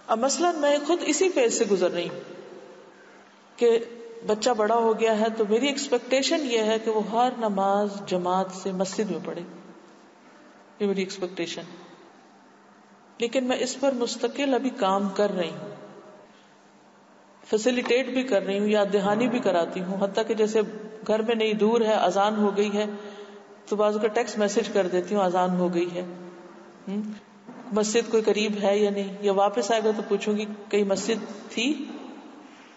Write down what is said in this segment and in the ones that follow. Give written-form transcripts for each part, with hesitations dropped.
اب مثلا میں خود اسی فیز سے گزر رہی ہوں کہ بچہ بڑا ہو گیا ہے، تو میری ایکسپیکٹیشن یہ ہے کہ وہ ہر نماز جماعت سے مسجد میں پڑھے، یہ میری ایکسپیکٹیشن، لیکن میں اس پر مستقل ابھی کام کر رہی ہوں، فیسیلیٹیٹ بھی کر رہی ہوں، یاد دہانی بھی کراتی ہوں، حتیٰ کہ جیسے گھر میں نہیں دور ہے، اذان ہو گئی ہے تو بعض کا ٹیکسٹ میسج کر دیتی ہوں اذان ہو گئی ہے، مسجد کوئی قریب ہے یا نہیں، یا واپس آئے گا تو پوچھوں گی کہیں مسجد تھی،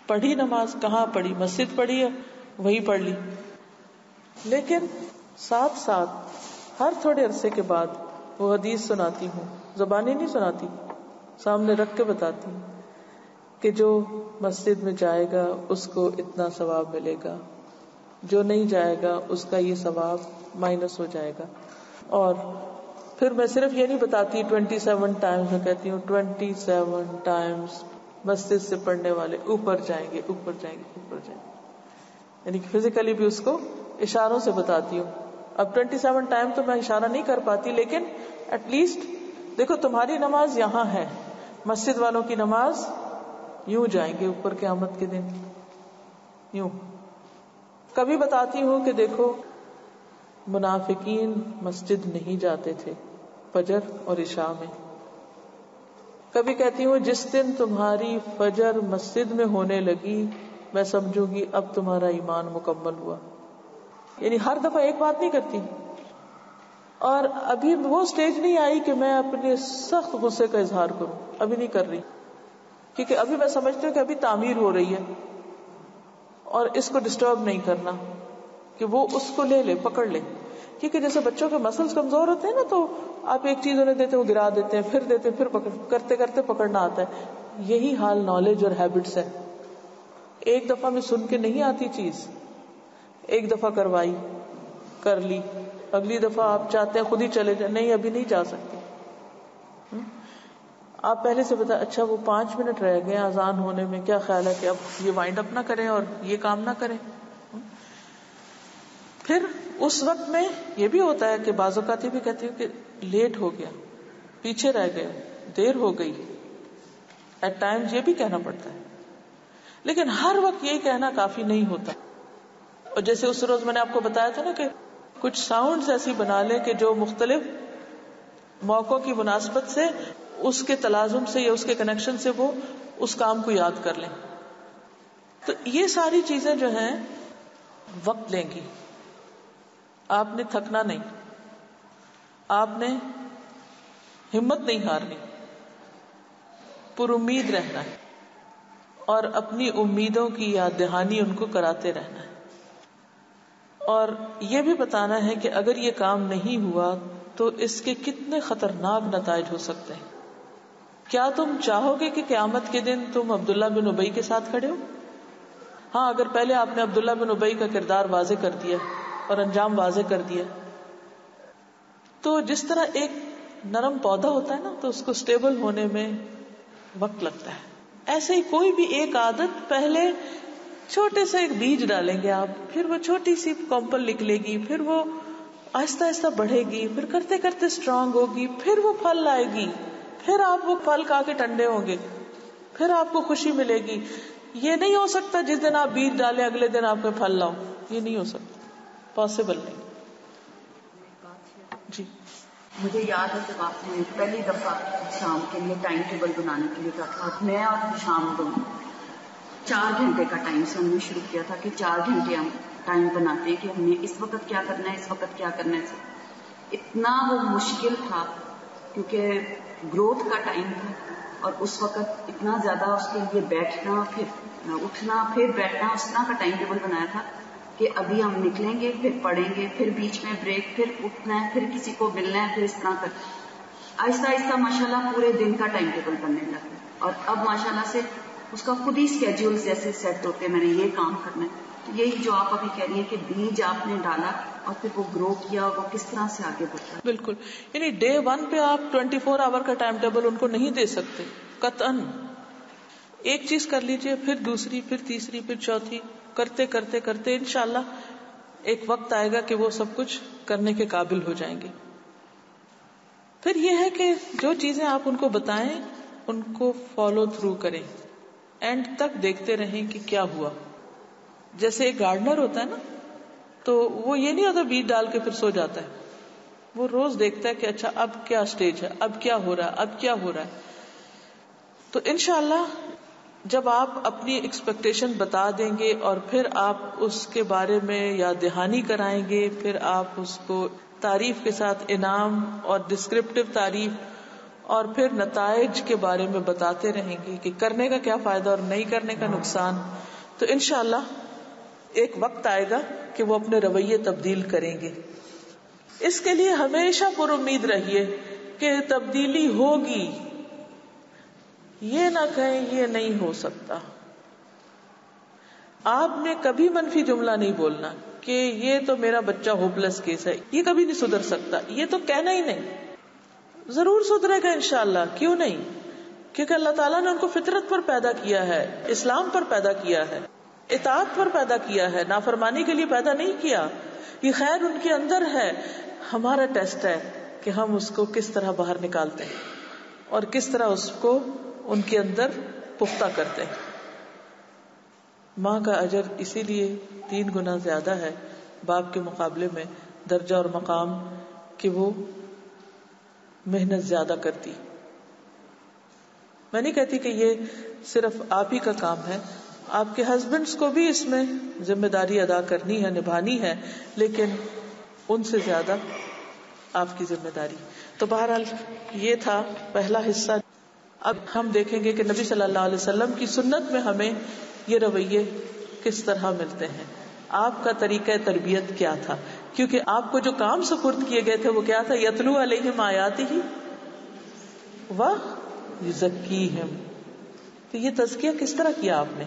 پڑھی نماز، کہاں پڑھی، مسجد پڑھی ہے وہیں پڑھ لی. لیکن ساتھ ساتھ ہر تھوڑے عرصے کے بعد وہ حدیث سناتی ہوں، زبانی نہیں سناتی، سامنے رکھ کے بتاتی ہوں کہ جو مسجد میں جائے گا اس کو اتنا ثواب ملے گا، جو نہیں جائے گا اس کا یہ ثواب مائنس ہو جائے گا. اور پھر میں صرف یہ نہیں بتاتی 27 ٹائمز، میں کہتی ہوں 27 ٹائمز مسجد سے پڑھنے والے اوپر جائیں گے، اوپر جائیں گے، اوپر جائیں گے، یعنی فزیکلی بھی اس کو اشاروں سے بتاتی ہوں. اب 27 ٹائم تو میں اشارہ نہیں کر پاتی، لیکن ایٹ لیسٹ دیکھو تمہاری نماز یہاں ہے، مسجد والوں کی نماز یوں جائیں گے اوپر قیامت کے دن، یوں. کبھی بتاتی ہوں کہ دیکھو منافقین مسجد نہیں جاتے تھے فجر اور عشاء میں. کبھی کہتی ہوں جس دن تمہاری فجر مسجد میں ہونے لگی میں سمجھوں گی اب تمہارا ایمان مکمل ہوا. یعنی ہر دفعہ ایک بات نہیں کرتی. اور ابھی وہ سٹیج نہیں آئی کہ میں اپنے سخت غصے کا اظہار کروں، ابھی نہیں کر رہی، کیونکہ ابھی میں سمجھتی ہوں کہ ابھی تعمیر ہو رہی ہے اور اس کو ڈسٹرب نہیں کرنا، کہ وہ اس کو لے لے، پکڑ لے. کیونکہ جیسے بچوں کے مسلز کمزور ہوتے ہیں نا، تو آپ ایک چیز انہیں دیتے ہیں وہ گرا دیتے ہیں، پھر دیتے ہیں، پھر کرتے کرتے پکڑنا آتا ہے. یہی حال نالج اور ہیبٹس ہے. ایک دفعہ میں سن کے نہیں آتی چیز، ایک دفعہ کروائی، کر لی، اگلی دفعہ آپ چاہتے ہیں خود ہی چلے جائیں، نہیں ابھی نہیں جا سکتے. آپ پہلے سے بتا، اچھا وہ 5 منٹ رہ گئے اذان ہونے میں، کیا خیال ہے کہ اب یہ وائنڈ اپ نہ کریں اور یہ کام نہ کریں. پھر اس وقت میں یہ بھی ہوتا ہے کہ بعض اوقات یہ بھی کہتی ہوں کہ لیٹ ہو گیا، پیچھے رہ گئے، دیر ہو گئی، ایٹ ٹائمز یہ بھی کہنا پڑتا ہے. لیکن ہر وقت یہی کہنا کافی نہیں ہوتا. اور جیسے اس روز میں نے آپ کو بتایا تھا نا کہ کچھ ساؤنڈز ایسی بنا لیں کہ جو مختلف موقعوں کی مناسبت سے اس کے تلازم سے یا اس کے کنیکشن سے وہ اس کام کو یاد کر لیں. تو یہ ساری چیزیں جو ہیں وقت لیں گی. آپ نے تھکنا نہیں، آپ نے ہمت نہیں ہارنی، پر امید رہنا ہے اور اپنی امیدوں کی یاد دہانی ان کو کراتے رہنا ہے. اور یہ بھی بتانا ہے کہ اگر یہ کام نہیں ہوا تو اس کے کتنے خطرناک نتائج ہو سکتے ہیں. کیا تم چاہو گے کہ قیامت کے دن تم عبداللہ بن ابی کے ساتھ کھڑے ہو؟ ہاں، اگر پہلے آپ نے عبداللہ بن ابی کا کردار واضح کر دیا اور انجام واضح کر دیا، تو جس طرح ایک نرم پودا ہوتا ہے نا، تو اس کو سٹیبل ہونے میں وقت لگتا ہے، ایسے ہی کوئی بھی ایک عادت پہلے چھوٹے سے ایک بیج ڈالیں گے آپ، پھر وہ چھوٹی سی کومپل نکلے گی، پھر وہ آہستہ آہستہ بڑھے گی، پھر کرتے کرتے اسٹرانگ ہوگی، پھر وہ پھل لائے گی، پھر آپ وہ پھل کھا کے ٹھنڈے ہوں گے، پھر آپ کو خوشی ملے گی. یہ نہیں ہو سکتا جس دن آپ بیج ڈالیں اگلے دن آپ میں پھل لاؤ، یہ نہیں ہو سکتا، پاسبل نہیں. جی مجھے یاد ہے جب آپ نے پہلی دفعہ شام کے لیے ٹائم ٹیبل بنانے کے لیے کہا تھا، میں اور شام دونوں 4 گھنٹے کا ٹائم سے ہم نے شروع کیا تھا کہ 4 گھنٹے ہم ٹائم بناتے ہیں کہ ہم نے اس وقت کیا کرنا ہے، اس وقت کیا کرنا ہے. اتنا وہ مشکل تھا کیونکہ گروتھ کا ٹائم تھا اور اس وقت اتنا زیادہ اس کے لیے بیٹھنا، پھر اٹھنا، پھر بیٹھنا، اس طرح کا ٹائم ٹیبل بنایا تھا کہ ابھی ہم نکلیں گے، پھر پڑھیں گے، پھر بیچ میں بریک، پھر اٹھنا ہے، پھر کسی کو ملنا ہے، پھر اس طرح کر آہستہ آہستہ ماشاءاللہ پورے دن کا ٹائم ٹیبل بننے لگا. اور اب ماشاءاللہ سے اس کا خود ہی اسکیڈول جیسے سیٹ ہوتے میں نے یہ کام کرنا ہے. تو یہی جو آپ ابھی کہہ رہی ہیں کہ بیج آپ نے ڈالا اور پھر وہ گرو کیا، وہ کس طرح سے آگے بڑھتا ہے. بالکل، یعنی ڈے 1 پہ آپ 24 آور کا ٹائم ٹیبل ان کو نہیں دے سکتے قطعاً. ایک چیز کر لیجئے، پھر دوسری، پھر تیسری، پھر چوتھی، کرتے کرتے کرتے انشاءاللہ ایک وقت آئے گا کہ وہ سب کچھ کرنے کے قابل ہو جائیں گے. پھر یہ ہے کہ جو چیزیں آپ ان کو بتائیں ان کو فالو تھرو کریں, اینڈ تک دیکھتے رہیں کہ کیا ہوا. جیسے ایک گارڈنر ہوتا ہے نا, تو وہ یہ نہیں ہوتا بیج ڈال کے پھر سو جاتا ہے, وہ روز دیکھتا ہے کہ اچھا اب کیا سٹیج ہے, اب کیا ہو رہا ہے, اب کیا ہو رہا ہے. تو انشاءاللہ جب آپ اپنی ایکسپیکٹیشن بتا دیں گے اور پھر آپ اس کے بارے میں یاد دہانی کرائیں گے, پھر آپ اس کو تعریف کے ساتھ انعام اور ڈسکرپٹیو تعریف اور پھر نتائج کے بارے میں بتاتے رہیں گے کہ کرنے کا کیا فائدہ اور نہیں کرنے کا نقصان, تو انشاءاللہ ایک وقت آئے گا کہ وہ اپنے رویے تبدیل کریں گے. اس کے لیے ہمیشہ پر امید رہیے کہ تبدیلی ہوگی, یہ نہ کہیں یہ نہیں ہو سکتا. آپ نے کبھی منفی جملہ نہیں بولنا کہ یہ تو میرا بچہ ہوپلیس کیس ہے, یہ کبھی نہیں سدھر سکتا, یہ تو کہنا ہی نہیں. ضرور سدھرے گا انشاءاللہ, کیوں نہیں, کیونکہ اللہ تعالیٰ نے ان کو فطرت پر پیدا کیا ہے, اسلام پر پیدا کیا ہے, اطاعت پر پیدا کیا ہے, نافرمانی کے لیے پیدا نہیں کیا. یہ خیر ان کے اندر ہے. ہمارا ٹیسٹ ہے کہ ہم اس کو کس طرح باہر نکالتے ہیں اور کس طرح اس کو ان کے اندر پختہ کرتے ہیں. ماں کا اجر اسی لیے 3 گنا زیادہ ہے باپ کے مقابلے میں, درجہ اور مقام, کہ وہ محنت زیادہ کرتی. میں نہیں کہتی کہ یہ صرف آپ ہی کا کام ہے, آپ کے ہسبینڈز کو بھی اس میں ذمہ داری ادا کرنی ہے, نبھانی ہے, لیکن ان سے زیادہ آپ کی ذمہ داری. تو بہرحال یہ تھا پہلا حصہ. اب ہم دیکھیں گے کہ نبی صلی اللہ علیہ وسلم کی سنت میں ہمیں یہ رویے کس طرح ملتے ہیں, آپ کا طریقہ تربیت کیا تھا, کیونکہ آپ کو جو کام سپرد کیے گئے تھے وہ کیا تھا, یتلو علیہم آیاتہ ویزکیہم. تو یہ تزکیہ کس طرح کیا آپ نے,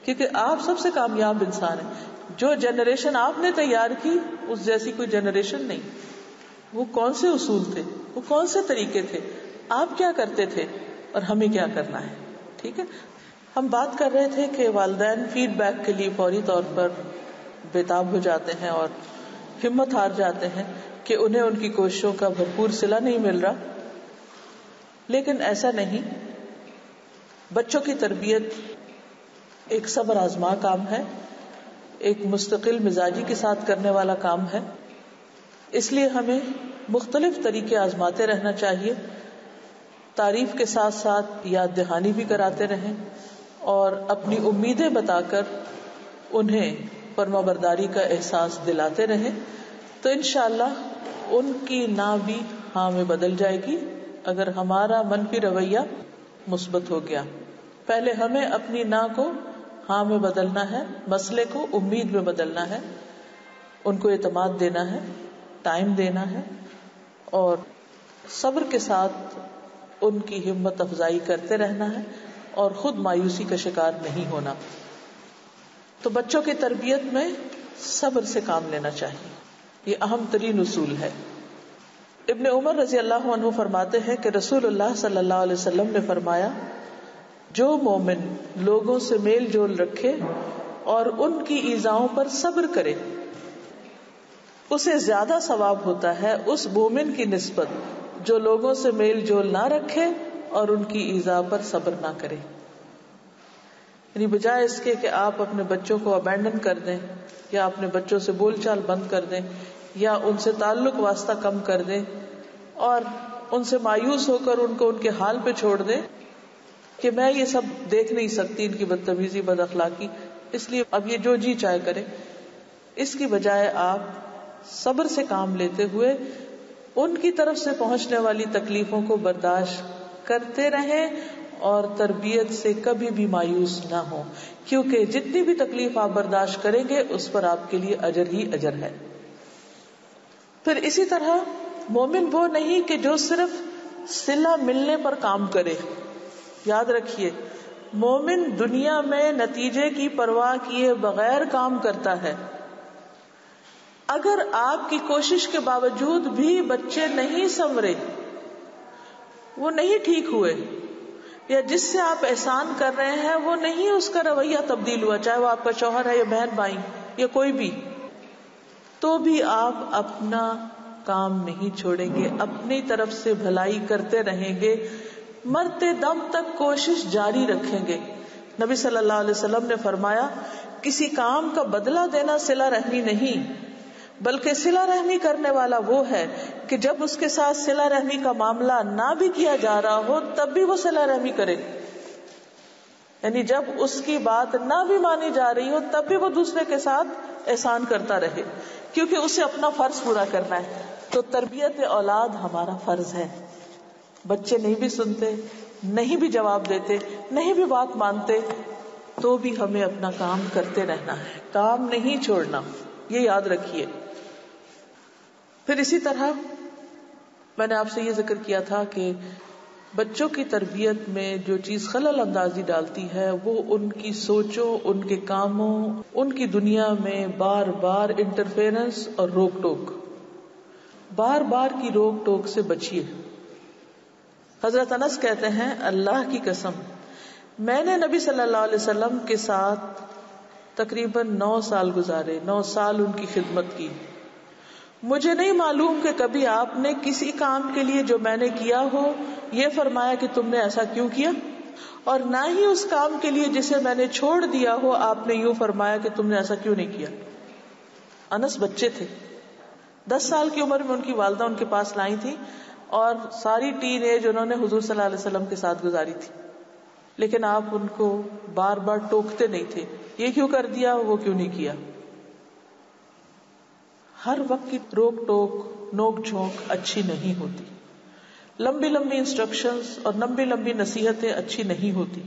کیونکہ آپ سب سے کامیاب انسان ہیں. جو جنریشن آپ نے تیار کی اس جیسی کوئی جنریشن نہیں. وہ کون سے اصول تھے, وہ کون سے طریقے تھے, آپ کیا کرتے تھے اور ہمیں کیا کرنا ہے. ٹھیک ہے, ہم بات کر رہے تھے کہ والدین فیڈ بیک کے لیے فوری طور پر بےتاب ہو جاتے ہیں اور ہمت ہار جاتے ہیں کہ انہیں ان کی کوششوں کا بھرپور صلہ نہیں مل رہا. لیکن ایسا نہیں. بچوں کی تربیت ایک صبر آزما کام ہے, ایک مستقل مزاجی کے ساتھ کرنے والا کام ہے. اس لیے ہمیں مختلف طریقے آزماتے رہنا چاہیے, تعریف کے ساتھ ساتھ یاد دہانی بھی کراتے رہیں اور اپنی امیدیں بتا کر انہیں فرمانبرداری کا احساس دلاتے رہیں. تو انشاءاللہ ان کی نہ بھی ہاں میں بدل جائے گی اگر ہمارا منفی رویہ مثبت ہو گیا. پہلے ہمیں اپنی نہ کو ہاں میں بدلنا ہے, مسئلے کو امید میں بدلنا ہے, ان کو اعتماد دینا ہے, ٹائم دینا ہے اور صبر کے ساتھ ان کی ہمت افزائی کرتے رہنا ہے اور خود مایوسی کا شکار نہیں ہونا. تو بچوں کی تربیت میں صبر سے کام لینا چاہیے, یہ اہم ترین اصول ہے. ابن عمر رضی اللہ عنہ فرماتے ہیں کہ رسول اللہ صلی اللہ علیہ وسلم نے فرمایا, جو مومن لوگوں سے میل جول رکھے اور ان کی ایذاؤں پر صبر کرے اسے زیادہ ثواب ہوتا ہے اس مومن کی نسبت جو لوگوں سے میل جول نہ رکھے اور ان کی ایذا پر صبر نہ کرے. یعنی بجائے اس کے کہ آپ اپنے بچوں کو ابینڈن کر دیں یا اپنے بچوں سے بول چال بند کر دیں یا ان سے تعلق واسطہ کم کر دیں اور ان سے مایوس ہو کر ان کو ان کے حال پہ چھوڑ دیں کہ میں یہ سب دیکھ نہیں سکتی, ان کی بدتمیزی بد اخلاقی, اس لیے اب یہ جو جی چاہے کرے. اس کی بجائے آپ صبر سے کام لیتے ہوئے ان کی طرف سے پہنچنے والی تکلیفوں کو برداشت کرتے رہیں اور تربیت سے کبھی بھی مایوس نہ ہوں, کیونکہ جتنی بھی تکلیف آپ برداشت کریں گے اس پر آپ کے لیے اجر ہی اجر ہے. پھر اسی طرح مومن وہ نہیں کہ جو صرف صلہ ملنے پر کام کرے. یاد رکھیے, مومن دنیا میں نتیجے کی پرواہ کیے بغیر کام کرتا ہے. اگر آپ کی کوشش کے باوجود بھی بچے نہیں سنورے, وہ نہیں ٹھیک ہوئے, یا جس سے آپ احسان کر رہے ہیں وہ نہیں اس کا رویہ تبدیل ہوا, چاہے وہ آپ کا شوہر ہے یا بہن بھائی یا کوئی بھی, تو بھی آپ اپنا کام نہیں چھوڑیں گے, اپنی طرف سے بھلائی کرتے رہیں گے مرتے دم تک کوشش جاری رکھیں گے. نبی صلی اللہ علیہ وسلم نے فرمایا کسی کام کا بدلہ دینا صلہ رحمی نہیں، بلکہ صلہ رحمی کرنے والا وہ ہے کہ جب اس کے ساتھ صلہ رحمی کا معاملہ نہ بھی کیا جا رہا ہو تب بھی وہ صلہ رحمی کرے. یعنی جب اس کی بات نہ بھی مانی جا رہی ہو تب بھی وہ دوسرے کے ساتھ احسان کرتا رہے، کیونکہ اسے اپنا فرض پورا کرنا ہے. تو تربیت اولاد ہمارا فرض ہے. بچے نہیں بھی سنتے، نہیں بھی جواب دیتے، نہیں بھی بات مانتے، تو بھی ہمیں اپنا کام کرتے رہنا ہے، کام نہیں چھوڑنا، یہ یاد رکھیے. پھر اسی طرح میں نے آپ سے یہ ذکر کیا تھا کہ بچوں کی تربیت میں جو چیز خلل اندازی ڈالتی ہے وہ ان کی سوچوں، ان کے کاموں، ان کی دنیا میں بار بار انٹرفیرنس اور روک ٹوک. بار بار کی روک ٹوک سے بچیے. حضرت انس کہتے ہیں اللہ کی قسم میں نے نبی صلی اللہ علیہ وسلم کے ساتھ تقریباً 9 سال گزارے، 9 سال ان کی خدمت کی. مجھے نہیں معلوم کہ کبھی آپ نے کسی کام کے لیے جو میں نے کیا ہو یہ فرمایا کہ تم نے ایسا کیوں کیا، اور نہ ہی اس کام کے لیے جسے میں نے چھوڑ دیا ہو آپ نے یوں فرمایا کہ تم نے ایسا کیوں نہیں کیا. انس بچے تھے، 10 سال کی عمر میں ان کی والدہ ان کے پاس لائی تھی اور ساری ٹین ایج انہوں نے حضور صلی اللہ علیہ وسلم کے ساتھ گزاری تھی. لیکن آپ ان کو بار بار ٹوکتے نہیں تھے، یہ کیوں کر دیا وہ کیوں نہیں کیا. ہر وقت کی روک ٹوک، نوک جھونک اچھی نہیں ہوتی. لمبی لمبی انسٹرکشنز اور لمبی لمبی نصیحتیں اچھی نہیں ہوتی.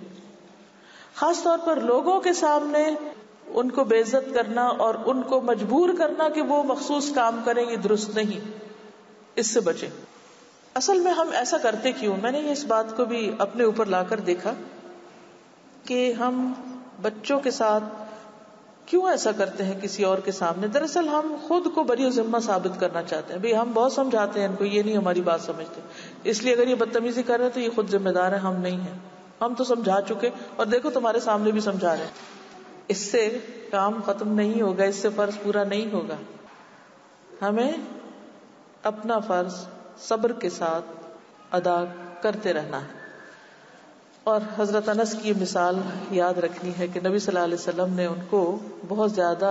خاص طور پر لوگوں کے سامنے ان کو بے عزت کرنا اور ان کو مجبور کرنا کہ وہ مخصوص کام کریں، یہ درست نہیں. اس سے بچیں. اصل میں ہم ایسا کرتے کیوں؟ میں نے اس بات کو بھی اپنے اوپر لا کر دیکھا کہ ہم بچوں کے ساتھ کیوں ایسا کرتے ہیں کسی اور کے سامنے. دراصل ہم خود کو بری ذمہ ثابت کرنا چاہتے ہیں. بھئی ہم بہت سمجھاتے ہیں ان کو، یہ نہیں ہماری بات سمجھتے، اس لیے اگر یہ بدتمیزی کر رہے ہیں تو یہ خود ذمہ دار ہیں، ہم نہیں ہیں. ہم تو سمجھا چکے اور دیکھو تمہارے سامنے بھی سمجھا رہے ہیں. اس سے کام ختم نہیں ہوگا، اس سے فرض پورا نہیں ہوگا. ہمیں اپنا فرض صبر کے ساتھ ادا کرتے رہنا ہے. اور حضرت انس کی یہ مثال یاد رکھنی ہے کہ نبی صلی اللہ علیہ وسلم نے ان کو بہت زیادہ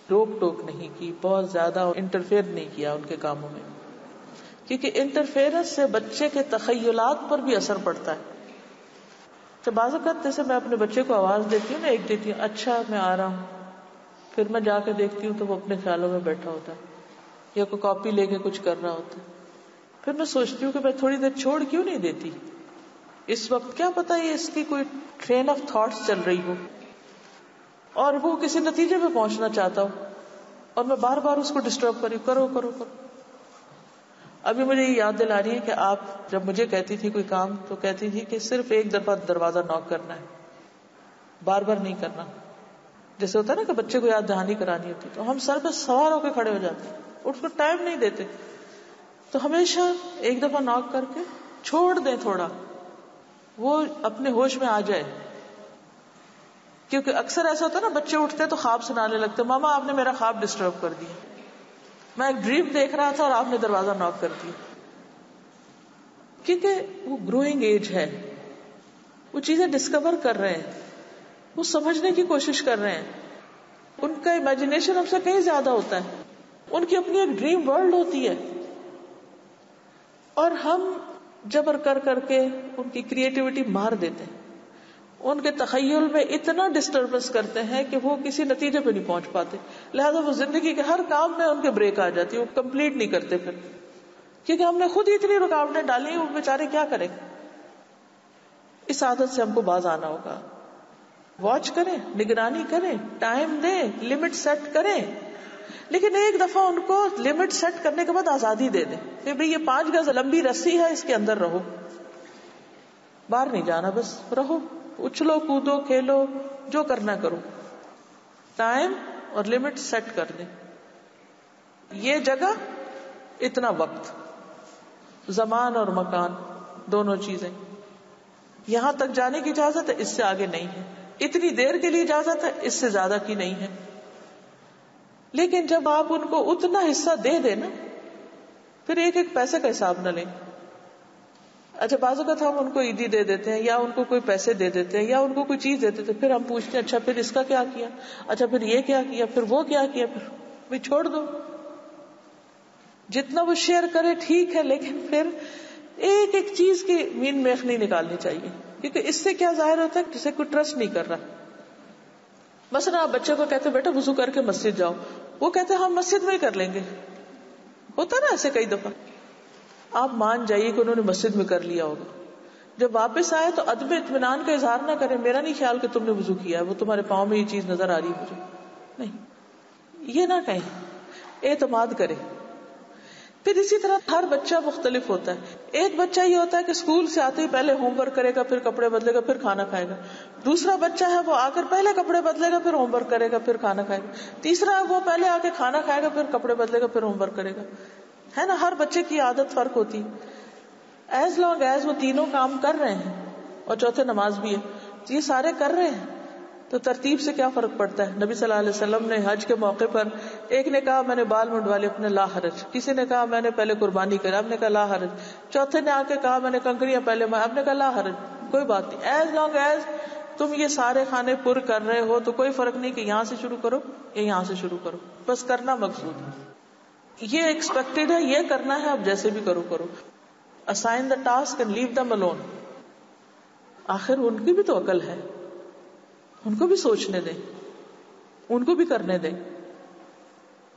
روک ٹوک نہیں کی، بہت زیادہ انٹرفیئر نہیں کیا ان کے کاموں میں، کیونکہ انٹرفیئرنس سے بچے کے تخیلات پر بھی اثر پڑتا ہے. تو بعض اوقات جیسے میں اپنے بچے کو آواز دیتی ہوں نا، ایک دیتی ہوں اچھا میں آ رہا ہوں، پھر میں جا کے دیکھتی ہوں تو وہ اپنے خیالوں میں بیٹھا ہوتا ہے یا کوئی کاپی لے کے کچھ کر رہا ہوتا ہے. پھر میں سوچتی ہوں کہ میں تھوڑی دیر چھوڑ کیوں نہیں دیتی. اس وقت کیا پتا یہ اس کی کوئی ٹرین آف تھاٹس چل رہی ہو اور وہ کسی نتیجے پہ پہنچنا چاہتا ہو اور میں بار بار اس کو ڈسٹرب کری، کرو کرو کرو. ابھی مجھے یہ یاد دلا رہی ہے کہ آپ جب مجھے کہتی تھی کوئی کام تو کہتی تھی کہ صرف ایک دفعہ دروازہ ناک کرنا ہے، بار بار نہیں کرنا. جیسے ہوتا ہے نا کہ بچے کو یاد دہانی کرانی ہوتی تو ہم سر پہ سوار ہو کے کھڑے ہو جاتے، اس کو ٹائم نہیں دیتے. تو ہمیشہ ایک دفعہ ناک کر کے چھوڑ دیں، تھوڑا وہ اپنے ہوش میں آ جائے. کیونکہ اکثر ایسا ہوتا ہے نا بچے اٹھتے تو خواب سنانے لگتے، ماما آپ نے میرا خواب ڈسٹرب کر دیا، میں ایک ڈریم دیکھ رہا تھا اور آپ نے دروازہ ناک کر دیا. کیونکہ وہ گروئنگ ایج ہے، وہ چیزیں ڈسکور کر رہے ہیں، وہ سمجھنے کی کوشش کر رہے ہیں. ان کا امیجنیشن ہم سے کہیں زیادہ ہوتا ہے، ان کی اپنی ایک ڈریم ورلڈ ہوتی ہے. اور ہم جبر کر کر کے ان کی کریٹیوٹی مار دیتے ہیں، ان کے تخیل میں اتنا ڈسٹربنس کرتے ہیں کہ وہ کسی نتیجے پہ نہیں پہنچ پاتے. لہذا وہ زندگی کے ہر کام میں ان کے بریک آ جاتی ہے، وہ کمپلیٹ نہیں کرتے پھر، کیونکہ ہم نے خود ہی اتنی رکاوٹیں ڈالی ہیں، وہ بیچارے کیا کریں. اس عادت سے ہم کو باز آنا ہوگا. واچ کریں، نگرانی کریں، ٹائم دیں، لمٹ سیٹ کریں، لیکن ایک دفعہ ان کو لمٹ سیٹ کرنے کے بعد آزادی دے دیں کہ بھئی یہ 5 گز لمبی رسی ہے، اس کے اندر رہو، باہر نہیں جانا، بس رہو، اچھلو کودو کھیلو، جو کرنا کرو. ٹائم اور لمٹ سیٹ کر دیں. یہ جگہ، اتنا وقت، زمان اور مکان دونوں چیزیں. یہاں تک جانے کی اجازت ہے، اس سے آگے نہیں ہے. اتنی دیر کے لیے اجازت ہے، اس سے زیادہ کی نہیں ہے. لیکن جب آپ ان کو اتنا حصہ دے دیں نا، پھر ایک ایک پیسے کا حساب نہ لیں. اچھا بعض اوقات ہم ان کو عیدی دے دیتے ہیں یا ان کو کوئی پیسے دے دیتے ہیں یا ان کو کوئی چیز دے دیتے ہیں، پھر ہم پوچھتے ہیں اچھا پھر اس کا کیا کیا، اچھا پھر یہ کیا کیا، پھر وہ کیا کیا، پھر بھی چھوڑ دو. جتنا وہ شیئر کرے ٹھیک ہے، لیکن پھر ایک ایک چیز کی مین میخ نہیں نکالنی چاہیے، کیونکہ اس سے کیا ظاہر ہوتا ہے کسی کوئی ٹرسٹ نہیں کر رہا. مثلا آپ بچے کو کہتے بیٹا وضو کر کے مسجد جاؤ، وہ کہتے ہم مسجد میں ہی کر لیں گے. ہوتا نا ایسے کئی دفعہ. آپ مان جائیے کہ انہوں نے مسجد میں کر لیا ہوگا، جب واپس آئے تو عدم اطمینان کا اظہار نہ کریں میرا نہیں خیال کہ تم نے وضو کیا ہے، وہ تمہارے پاؤں میں یہ چیز نظر آ رہی ہے مجھے. نہیں، یہ نہ کہیں، اعتماد کرے. پھر اسی طرح ہر بچہ مختلف ہوتا ہے. ایک بچہ یہ ہوتا ہے کہ اسکول سے آتے ہی پہلے ہوم ورک کرے گا، پھر کپڑے بدلے گا، پھر کھانا کھائے گا. دوسرا بچہ ہے وہ آ کر پہلے کپڑے بدلے گا، پھر ہوم ورک کرے گا، پھر کھانا کھائے گا. تیسرا ہے وہ پہلے آ کے کھانا کھائے گا، پھر کپڑے بدلے گا، پھر ہوم ورک کرے گا. ہے نا، ہر بچے کی عادت فرق ہوتی. ایز لانگ ایز وہ تینوں کام کر رہے ہیں اور چوتھے نماز بھی ہے، یہ سارے کر رہے ہیں، تو ترتیب سے کیا فرق پڑتا ہے. نبی صلی اللہ علیہ وسلم نے حج کے موقع پر ایک نے کہا میں نے بال منڈوا لیے اپنے لا حرج، کسی نے کہا میں نے پہلے قربانی کری، اب نے کہا لا حرج، چوتھے نے آ کے کہا میں نے کنکریاں پہلے اب نے کہا لا حرج. کوئی بات نہیں، ایز لانگ ایز تم یہ سارے کھانے پر کر رہے ہو تو کوئی فرق نہیں کہ یہاں سے شروع کرو یا یہاں سے شروع کرو، بس کرنا مقصود ہے. یہ ایکسپیکٹڈ ہے، یہ کرنا ہے، اب جیسے بھی کرو. assign the task and leave them alone. آخر ان کی بھی تو عقل ہے، ان کو بھی سوچنے دیں، ان کو بھی کرنے دیں.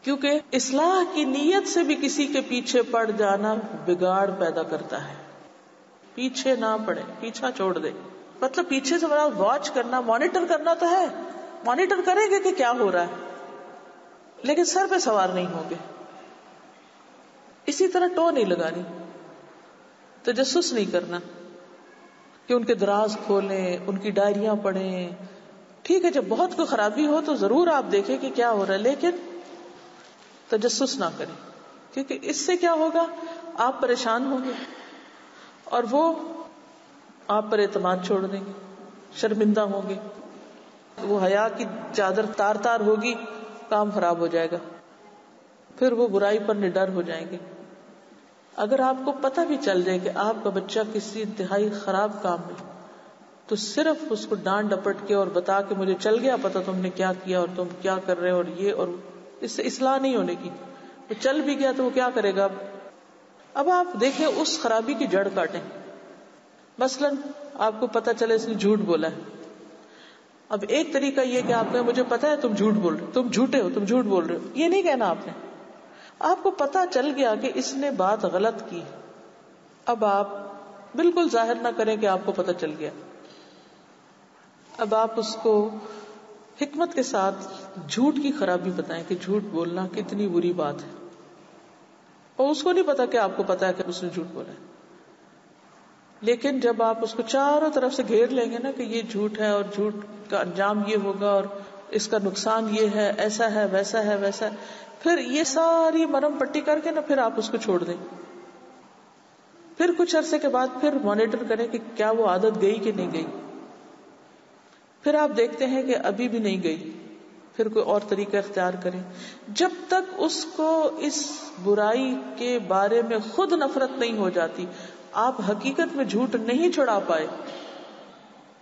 کیونکہ اصلاح کی نیت سے بھی کسی کے پیچھے پڑ جانا بگاڑ پیدا کرتا ہے. پیچھے نہ پڑے، پیچھا چھوڑ دے. مطلب پیچھے سے بڑا واچ کرنا، مانیٹر کرنا تو ہے، مانیٹر کریں گے کہ کیا ہو رہا ہے، لیکن سر پہ سوار نہیں ہوں گے. اسی طرح ٹو نہیں لگانی، تجسس نہیں کرنا کہ ان کے دراز کھولیں، ان کی ڈائریاں پڑھیں. ٹھیک ہے جب بہت کوئی خرابی ہو تو ضرور آپ دیکھیں کہ کیا ہو رہا ہے، لیکن تجسس نہ کریں، کیونکہ اس سے کیا ہوگا، آپ پریشان ہوں گے اور وہ آپ پر اعتماد چھوڑ دیں گے، شرمندہ ہوں گے. وہ حیا کی چادر تار تار ہوگی، کام خراب ہو جائے گا، پھر وہ برائی پر نڈر ہو جائیں گے. اگر آپ کو پتہ بھی چل جائے کہ آپ کا بچہ کسی انتہائی خراب کام میں، تو صرف اس کو ڈانٹ ڈپٹ کے اور بتا کے مجھے چل گیا پتہ تم نے کیا کیا اور تم کیا کر رہے اور یہ، اور اس سے اصلاح نہیں ہونے کی. وہ چل بھی گیا تو وہ کیا کرے گا. اب آپ دیکھیں اس خرابی کی جڑ کاٹیں. مثلا آپ کو پتہ چلے اس نے جھوٹ بولا ہے. اب ایک طریقہ یہ کہ آپ کہیں مجھے پتہ ہے تم جھوٹ بول رہے ہو، تم جھوٹے ہو، تم جھوٹ بول رہے ہو، یہ نہیں کہنا آپ نے. آپ کو پتہ چل گیا کہ اس نے بات غلط کی، اب آپ بالکل ظاہر نہ کریں کہ آپ کو پتہ چل گیا. اب آپ اس کو حکمت کے ساتھ جھوٹ کی خرابی بتائیں کہ جھوٹ بولنا کتنی بری بات ہے، اور اس کو نہیں پتا کہ آپ کو پتا ہے کہ اس نے جھوٹ بولا ہے. لیکن جب آپ اس کو چاروں طرف سے گھیر لیں گے نا کہ یہ جھوٹ ہے اور جھوٹ کا انجام یہ ہوگا اور اس کا نقصان یہ ہے، ایسا ہے، ویسا ہے، ویسا ہے، پھر یہ ساری مرم پٹی کر کے نا پھر آپ اس کو چھوڑ دیں. پھر کچھ عرصے کے بعد پھر مانیٹر کریں کہ کیا وہ عادت گئی کہ نہیں گئی. پھر آپ دیکھتے ہیں کہ ابھی بھی نہیں گئی، پھر کوئی اور طریقہ اختیار کریں. جب تک اس کو اس برائی کے بارے میں خود نفرت نہیں ہو جاتی، آپ حقیقت میں جھوٹ نہیں چھڑا پائے.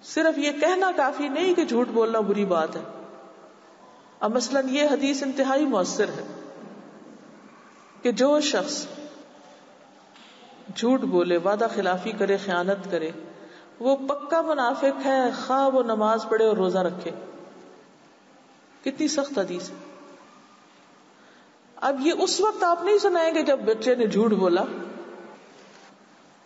صرف یہ کہنا کافی نہیں کہ جھوٹ بولنا بری بات ہے. اب مثلا یہ حدیث انتہائی مؤثر ہے کہ جو شخص جھوٹ بولے، وعدہ خلافی کرے، خیانت کرے، وہ پکا منافق ہے، خواہ وہ نماز پڑھے اور روزہ رکھے. کتنی سخت حدیث ہے. اب یہ اس وقت آپ نہیں سنائیں گے جب بچے نے جھوٹ بولا،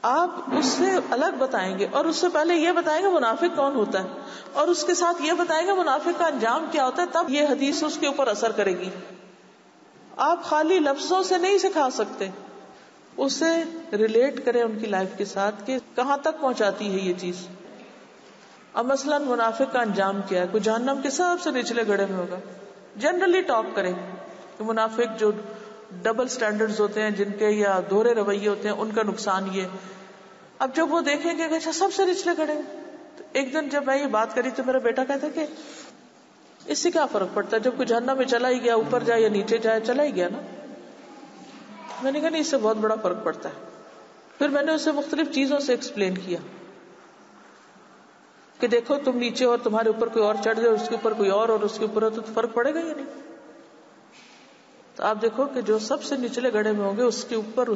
آپ اس سے الگ بتائیں گے اور اس سے پہلے یہ بتائیں گے منافق کون ہوتا ہے اور اس کے ساتھ یہ بتائیں گے منافق کا انجام کیا ہوتا ہے، تب یہ حدیث اس کے اوپر اثر کرے گی. آپ خالی لفظوں سے نہیں سکھا سکتے، اسے ریلیٹ کریں ان کی لائف کے ساتھ کہ کہاں تک پہنچاتی ہے یہ چیز. اب مثلا منافق کا انجام کیا ہے، کوئی جہنم کے سب سے نچلے گڑھے میں ہوگا. جنرلی ٹاک کریں کہ منافق جو ڈبل سٹینڈرڈز ہوتے ہیں جن کے یا دوہرے رویے ہوتے ہیں، ان کا نقصان یہ. اب جب وہ دیکھیں گے کہ اچھا سب سے نچلے گڑھے میں، تو ایک دن جب میں یہ بات کری تو میرا بیٹا کہتا کہ اس سے کیا فرق پڑتا ہے، جب کوئی جہنم میں چلا ہی گیا، اوپر جائے یا نیچے جائے، چلا ہی گیا نا. میں نے کہا نہیں، اس سے بہت بڑا فرق پڑتا ہے. پھر میں نے اسے مختلف چیزوں سے ایکسپلین کیا کہ دیکھو تم نیچے اور تمہارے اوپر کوئی اور چڑھ جائے، اس کے اوپر کوئی اور اس کے اوپر تو فرق پڑے گا یا نہیں. تو آپ دیکھو کہ جو سب سے نچلے گڑھے میں ہوں گے، اس کے اوپر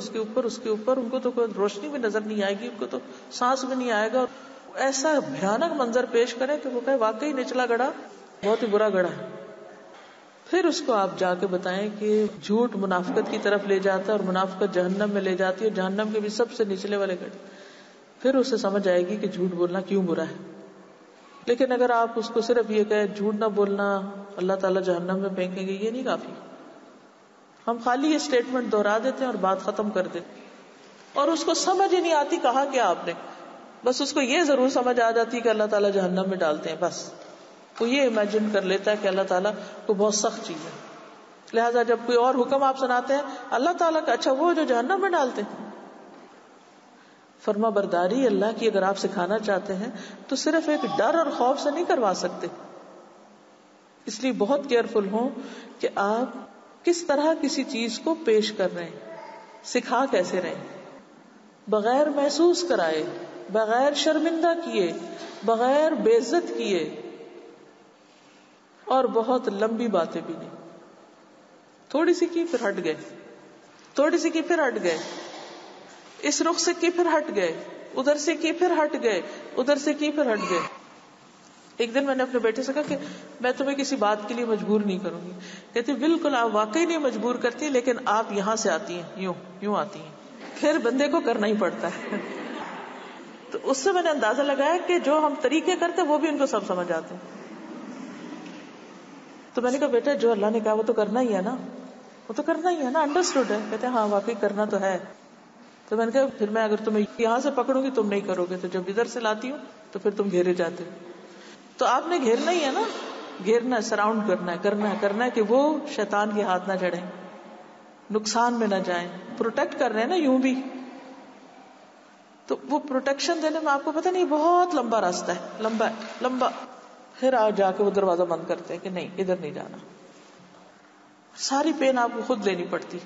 ان کو تو کوئی روشنی بھی نظر نہیں آئے گی، ان کو تو سانس بھی نہیں آئے گا. ایسا بھیانک منظر پیش کرے کہ وہ کہے واقعی نچلا گڑھا بہت ہی برا گڑھا ہے. پھر اس کو آپ جا کے بتائیں کہ جھوٹ منافقت کی طرف لے جاتا ہے اور منافقت جہنم میں لے جاتی ہے، جہنم کے بھی سب سے نچلے والے گڑھے. پھر اسے سمجھ آئے گی کہ جھوٹ بولنا کیوں برا ہے. لیکن اگر آپ اس کو صرف یہ کہیں جھوٹ نہ بولنا اللہ تعالیٰ جہنم میں پھینکیں گے، یہ نہیں کافی. ہم خالی یہ اسٹیٹمنٹ دہرا دیتے ہیں اور بات ختم کر دیتے اور اس کو سمجھ ہی نہیں آتی کہا کیا آپ نے. بس اس کو یہ ضرور سمجھ آ جاتی کہ اللہ تعالیٰ جہنم میں ڈالتے ہیں. بس وہ یہ امیجن کر لیتا ہے کہ اللہ تعالیٰ کو بہت سخت چیز ہے، لہٰذا جب کوئی اور حکم آپ سناتے ہیں اللہ تعالیٰ کا، اچھا وہ جو جہنم میں ڈالتے ہیں. فرما برداری اللہ کی اگر آپ سکھانا چاہتے ہیں تو صرف ایک ڈر اور خوف سے نہیں کروا سکتے. اس لیے بہت کیئرفل ہوں کہ آپ کس طرح کسی چیز کو پیش کر رہے ہیں، سکھا کیسے رہے ہیں، بغیر محسوس کرائے، بغیر شرمندہ کیے، بغیر بے عزت کیے، اور بہت لمبی باتیں بھی نہیں. تھوڑی سی کی پھر ہٹ گئے، تھوڑی سی کی پھر ہٹ گئے، اس رخ سے کی پھر ہٹ گئے، ادھر سے کی پھر ہٹ گئے، ادھر سے کی پھر ہٹ گئے. ایک دن میں نے اپنے بیٹے سے کہا کہ میں تمہیں کسی بات کے لیے مجبور نہیں کروں گی. کہتی بالکل آپ واقعی نہیں مجبور کرتی، لیکن آپ یہاں سے آتی ہیں، یوں آتی ہیں، پھر بندے کو کرنا ہی پڑتا ہے. تو اس سے میں نے اندازہ لگایا کہ جو ہم طریقے کرتے وہ بھی ان کو سب سمجھ آتے ہیں. تو میں نے کہا بیٹا جو اللہ نے کہا وہ تو کرنا ہی ہے نا، وہ تو کرنا ہی ہے نا، انڈرسٹوڈ ہے. کہتے ہیں ہاں واقعی کرنا تو ہے. تو میں نے کہا پھر میں اگر تمہیں یہاں سے پکڑوں گی تم نہیں کرو گے، تو جب ادھر سے لاتی ہوں تو پھر تم گھیرے جاتے. تو آپ نے گھیرنا ہی ہے نا، گھیرنا ہے، سراؤنڈ کرنا ہے کہ وہ شیطان کے ہاتھ نہ چڑھیں، نقصان میں نہ جائیں. پروٹیکٹ کر رہے ہیں نا یوں بھی. تو وہ پروٹیکشن دینے میں آپ کو پتہ نہیں بہت لمبا راستہ ہے، لمبا. پھر آپ جا کے وہ دروازہ بند کرتے ہیں کہ نہیں ادھر نہیں جانا. ساری پین آپ کو خود لینی پڑتی.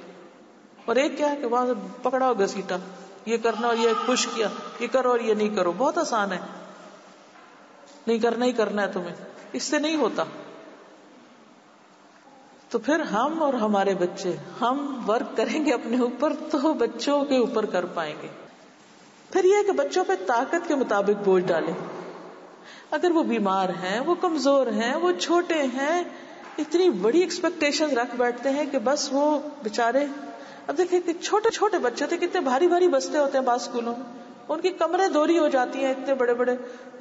اور ایک کیا ہے کہ وہاں سے پکڑا اور گھسیٹا، یہ کرنا اور یہ پش کیا، یہ کرو اور یہ نہیں کرو. بہت آسان ہے، نہیں کرنا ہی کرنا ہے تمہیں، اس سے نہیں ہوتا. تو پھر ہم اور ہمارے بچے، ہم ورک کریں گے اپنے اوپر تو بچوں کے اوپر کر پائیں گے. پھر یہ کہ بچوں پہ طاقت کے مطابق بوجھ ڈالیں. اگر وہ بیمار ہیں، وہ کمزور ہیں، وہ چھوٹے ہیں، اتنی بڑی ایکسپیکٹیشن رکھ بیٹھتے ہیں کہ بس وہ بےچارے. اب دیکھیں کہ چھوٹے چھوٹے بچے ہوتے کتنے بھاری بھاری بستے ہوتے ہیں بعض اسکولوں میں، ان کی کمریں دوری ہو جاتی ہیں اتنے بڑے بڑے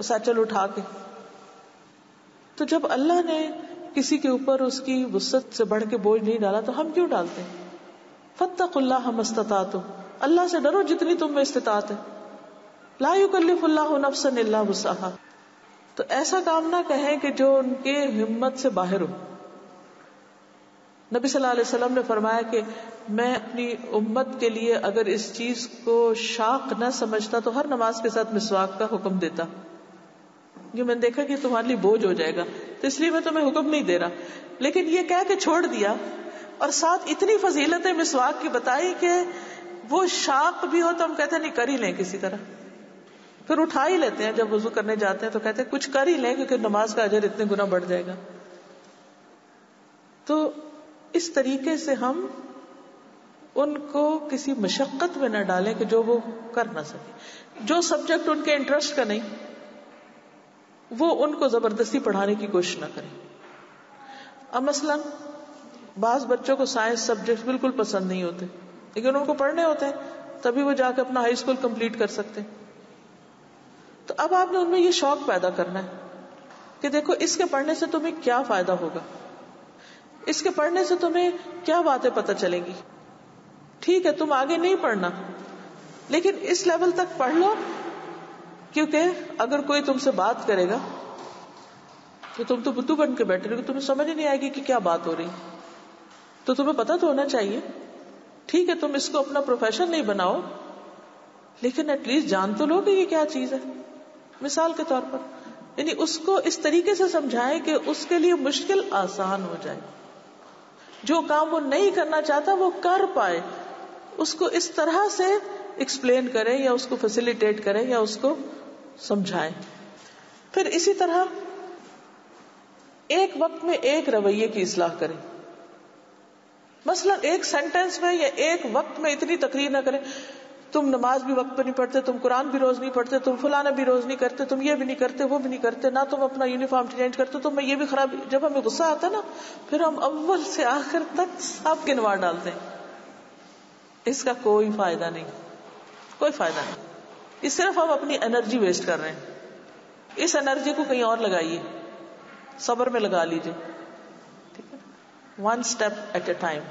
سیچل اٹھا کے. تو جب اللہ نے کسی کے اوپر اس کی وسعت سے بڑھ کے بوجھ نہیں ڈالا تو ہم کیوں ڈالتے ہیں؟ فاتقوا اللہ ما استطعتم، اللہ سے ڈرو جتنی تم میں استطاعت ہے. لا یکلف اللہ نفسا الا وسعها. تو ایسا کام نہ کہیں کہ جو ان کے ہمت سے باہر ہو. نبی صلی اللہ علیہ وسلم نے فرمایا کہ میں اپنی امت کے لیے اگر اس چیز کو شاق نہ سمجھتا تو ہر نماز کے ساتھ مسواک کا حکم دیتا. یہ میں نے دیکھا کہ تمہارے لیے بوجھ ہو جائے گا تو اس لیے میں تمہیں حکم نہیں دے رہا. لیکن یہ کہہ کے چھوڑ دیا اور ساتھ اتنی فضیلتیں مسواک کی بتائی کہ وہ شاق بھی ہو تو ہم کہتے ہیں نہیں کر ہی لیں کسی طرح. پھر اٹھا ہی لیتے ہیں جب وضو کرنے جاتے ہیں تو کہتے ہیں کچھ کر ہی لیں کیونکہ نماز کا اجر اتنے گنا بڑھ جائے گا. تو اس طریقے سے ہم ان کو کسی مشقت میں نہ ڈالیں کہ جو وہ کر نہ سکے. جو سبجیکٹ ان کے انٹرسٹ کا نہیں وہ ان کو زبردستی پڑھانے کی کوشش نہ کریں. اب مثلا بعض بچوں کو سائنس سبجیکٹ بالکل پسند نہیں ہوتے لیکن ان کو پڑھنے ہوتے ہیں تبھی وہ جا کے اپنا ہائی اسکول کمپلیٹ کر سکتے ہیں. تو اب آپ نے ان میں یہ شوق پیدا کرنا ہے کہ دیکھو اس کے پڑھنے سے تمہیں کیا فائدہ ہوگا، اس کے پڑھنے سے تمہیں کیا باتیں پتہ چلیں گی. ٹھیک ہے تم آگے نہیں پڑھنا لیکن اس لیول تک پڑھ لو، کیونکہ اگر کوئی تم سے بات کرے گا تو تم تو بدھو بن کے بیٹھے رہے، تمہیں سمجھ نہیں آئے گی کہ کیا بات ہو رہی. تو تمہیں پتہ تو ہونا چاہیے. ٹھیک ہے تم اس کو اپنا پروفیشن نہیں بناؤ لیکن ایٹ لیسٹ جان تو لو کہ یہ کیا چیز ہے. مثال کے طور پر یعنی اس کو اس طریقے سے سمجھائیں کہ اس کے لیے مشکل آسان ہو جائے، جو کام وہ نہیں کرنا چاہتا وہ کر پائے. اس کو اس طرح سے ایکسپلین کریں یا اس کو فیسیلیٹیٹ کریں یا اس کو سمجھائیں. پھر اسی طرح ایک وقت میں ایک رویے کی اصلاح کریں. مثلا ایک سینٹینس میں یا ایک وقت میں اتنی تقریر نہ کریں تم نماز بھی وقت پہ نہیں پڑھتے, تم قرآن بھی روز نہیں پڑھتے, تم فلانا بھی روز نہیں کرتے, تم یہ بھی نہیں کرتے, وہ بھی نہیں کرتے, نہ تم اپنا یونیفارم چینج کرتے, تم میں یہ بھی خراب. جب ہمیں غصہ آتا ہے نا پھر ہم اول سے آخر تک سب گنوا ڈالتے ہیں. اس کا کوئی فائدہ نہیں, کوئی فائدہ نہیں. اس صرف ہم اپنی انرجی ویسٹ کر رہے ہیں. اس انرجی کو کہیں اور لگائیے, صبر میں لگا لیجیے. ٹھیک ہے, one step at a time.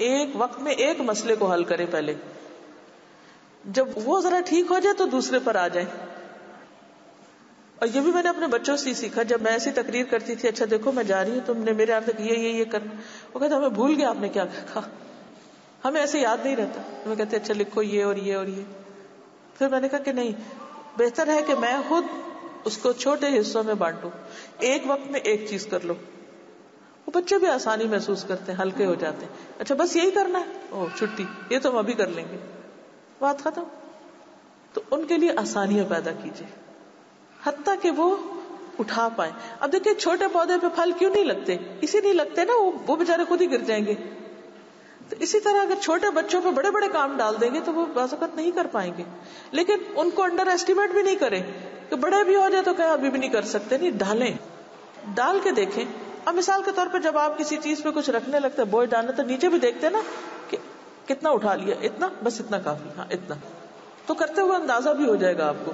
ایک وقت میں ایک مسئلے کو حل کریں پہلے, جب وہ ذرا ٹھیک ہو جائے تو دوسرے پر آ جائیں. اور یہ بھی میں نے اپنے بچوں سے سیکھا. جب میں ایسی تقریر کرتی تھی, اچھا دیکھو میں جا رہی ہوں, تم نے میرے یہاں تک یہ کرنا, وہ کہتے ہمیں بھول گیا آپ نے کیا کہا, ہمیں ایسے یاد نہیں رہتا. میں کہتے اچھا لکھو یہ اور یہ اور یہ. پھر میں نے کہا کہ نہیں, بہتر ہے کہ میں خود اس کو چھوٹے حصوں میں بانٹوں, ایک وقت میں ایک چیز کر لو. وہ بچے بھی آسانی محسوس کرتے ہیں, ہلکے ہو جاتے ہیں. اچھا بس یہی کرنا ہے, او چھٹی, یہ تو ہم ابھی کر لیں گے, بات ختم. تو ان کے لیے آسانیاں پیدا کیجیے حتیٰ کہ وہ اٹھا پائیں. اب دیکھیں چھوٹے پودے پہ پھل کیوں نہیں لگتے, اسی نہیں لگتے نا, وہ بےچارے خود ہی گر جائیں گے. تو اسی طرح اگر چھوٹے بچوں پہ بڑے بڑے کام ڈال دیں گے تو وہ بعض اوقات نہیں کر پائیں گے. لیکن ان کو انڈر ایسٹیمیٹ بھی نہیں کریں کہ بڑے بھی ہو جائے تو کہ ابھی بھی نہیں کر سکتے. نہیں, ڈالیں, ڈال کے دیکھیں. اب مثال کے طور پہ جب آپ کسی چیز پہ کچھ رکھنے لگتے, بوجھ ڈالنے, تو نیچے بھی دیکھتے نا کہ کتنا اٹھا لیا, اتنا, بس اتنا کافی, ہاں اتنا. تو کرتے ہوئے اندازہ بھی ہو جائے گا آپ کو.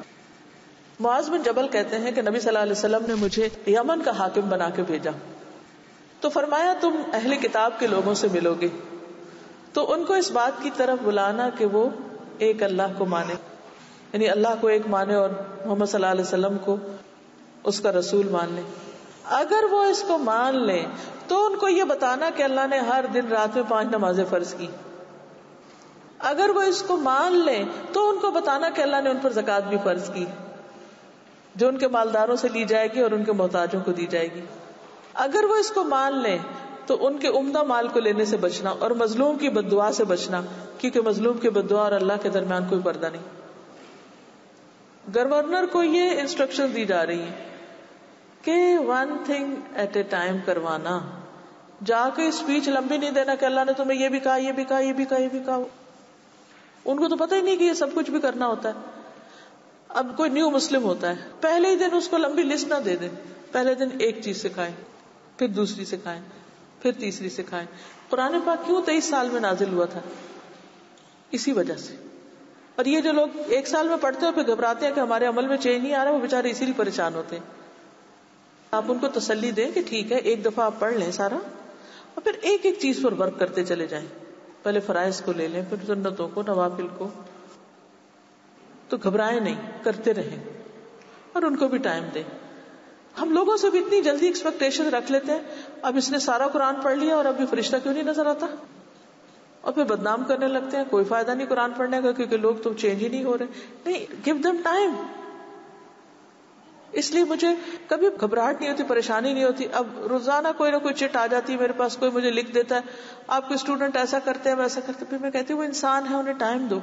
معاذ بن جبل کہتے ہیں کہ نبی صلی اللہ علیہ وسلم نے مجھے یمن کا حاکم بنا کے بھیجا, تو فرمایا تم اہل کتاب کے لوگوں سے ملو گے تو ان کو اس بات کی طرف بلانا کہ وہ ایک اللہ کو مانے, یعنی اللہ کو ایک مانے اور محمد صلی اللہ علیہ وسلم کو اس کا رسول مان لے. اگر وہ اس کو مان لیں تو ان کو یہ بتانا کہ اللہ نے ہر دن رات میں 5 نمازیں فرض کی. اگر وہ اس کو مان لیں تو ان کو بتانا کہ اللہ نے ان پر زکوٰۃ بھی فرض کی, جو ان کے مالداروں سے لی جائے گی اور ان کے محتاجوں کو دی جائے گی. اگر وہ اس کو مان لیں تو ان کے عمدہ مال کو لینے سے بچنا اور مظلوم کی بد دعا سے بچنا, کیونکہ مظلوم کی بد دعا اور اللہ کے درمیان کوئی پردہ نہیں. گورنر کو یہ انسٹرکشن دی جا رہی ہیں کہ 1 thing at a time کروانا, جا کے اسپیچ لمبی نہیں دینا کہ اللہ نے تمہیں یہ بھی کہا, یہ بھی کہا, یہ بھی کہا, یہ بھی کہا. ان کو تو پتہ ہی نہیں کہ یہ سب کچھ بھی کرنا ہوتا ہے. اب کوئی نیو مسلم ہوتا ہے, پہلے ہی دن اس کو لمبی لسٹ نہ دے دیں. پہلے دن ایک چیز سکھائیں, پھر دوسری سکھائیں, پھر تیسری سکھائیں. قرآن پاک کیوں 23 سال میں نازل ہوا تھا؟ اسی وجہ سے. اور یہ جو لوگ 1 سال میں پڑھتے ہیں پھر گھبراتے ہیں کہ ہمارے عمل میں چینج نہیں آ رہا, وہ بےچارے اسی لیے پریشان ہوتے ہیں. آپ ان کو تسلی دیں کہ ٹھیک ہے, ایک دفعہ آپ پڑھ لیں سارا اور پھر ایک ایک چیز پر ورک کرتے چلے جائیں. پہلے فرائض کو لے لیں, پھر سنتوں کو, نوافل کو. تو گھبرائیں نہیں, کرتے رہیں اور ان کو بھی ٹائم دیں. ہم لوگوں سے بھی اتنی جلدی ایکسپیکٹیشن رکھ لیتے ہیں, اب اس نے سارا قرآن پڑھ لیا اور اب یہ فرشتہ کیوں نہیں نظر آتا, اور پھر بدنام کرنے لگتے ہیں. کوئی فائدہ نہیں قرآن پڑھنے کا, کیونکہ لوگ تو چینج ہی نہیں ہو رہے. نہیں, گیو دم ٹائم. اس لیے مجھے کبھی گھبراہٹ نہیں ہوتی, پریشانی نہیں ہوتی. اب روزانہ کوئی نہ کوئی چٹ آ جاتی ہے میرے پاس, کوئی مجھے لکھ دیتا ہے آپ کے اسٹوڈنٹ ایسا کرتے ہیں ویسا کرتے ہیں. پھر میں کہتی ہوں وہ انسان ہے, انہیں ٹائم دو.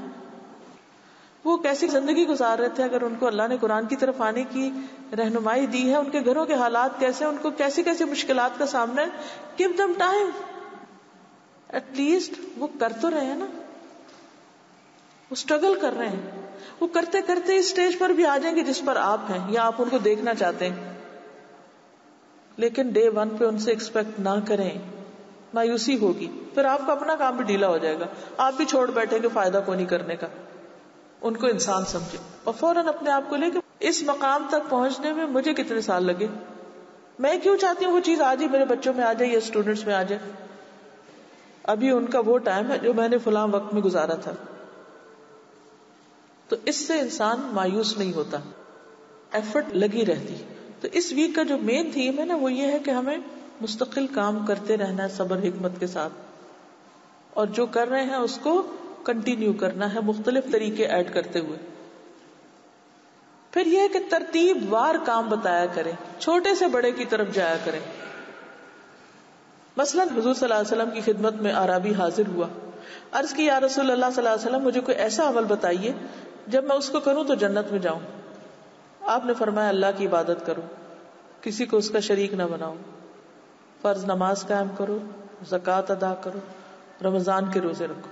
وہ کیسی زندگی گزار رہے تھے, اگر ان کو اللہ نے قرآن کی طرف آنے کی رہنمائی دی ہے, ان کے گھروں کے حالات کیسے, ان کو کیسی کیسی مشکلات کا سامنا ہے. Give them time. At least وہ کر تو رہے ہیں نا, وہ اسٹرگل کر رہے ہیں. وہ کرتے کرتے اس اسٹیج پر بھی آ جائیں گے جس پر آپ ہیں, یا آپ ان کو دیکھنا چاہتے ہیں. لیکن ڈے 1 پہ ان سے ایکسپیکٹ نہ کریں, مایوسی ہوگی. پھر آپ کا اپنا کام بھی ڈھیلا ہو جائے گا, آپ بھی چھوڑ بیٹھیں گے فائدہ کو نہیں کرنے کا. ان کو انسان سمجھے اور فوراً اپنے آپ کو لے کہ اس مقام تک پہنچنے میں مجھے کتنے سال لگے, میں کیوں چاہتی ہوں وہ چیز آج ہی میرے بچوں میں آ جائے یا اسٹوڈنٹس میں آ جائے. ابھی ان کا وہ ٹائم ہے جو میں نے فلاں وقت میں گزارا تھا. تو اس سے انسان مایوس نہیں ہوتا, ایفرٹ لگی رہتی. تو اس ویک کا جو مین تھیم ہے نا, وہ یہ ہے کہ ہمیں مستقل کام کرتے رہنا ہے صبر حکمت کے ساتھ, اور جو کر رہے ہیں اس کو کنٹینیو کرنا ہے مختلف طریقے ایڈ کرتے ہوئے. پھر یہ کہ ترتیب وار کام بتایا کریں, چھوٹے سے بڑے کی طرف جایا کریں. مثلا حضور صلی اللہ علیہ وسلم کی خدمت میں اعرابی حاضر ہوا, عرض کی یا رسول اللہ صلی اللہ علیہ وسلم مجھے کوئی ایسا عمل بتائیے جب میں اس کو کروں تو جنت میں جاؤں. آپ نے فرمایا اللہ کی عبادت کرو, کسی کو اس کا شریک نہ بناؤ, فرض نماز قائم کرو, زکوٰۃ ادا کرو, رمضان کے روزے رکھو.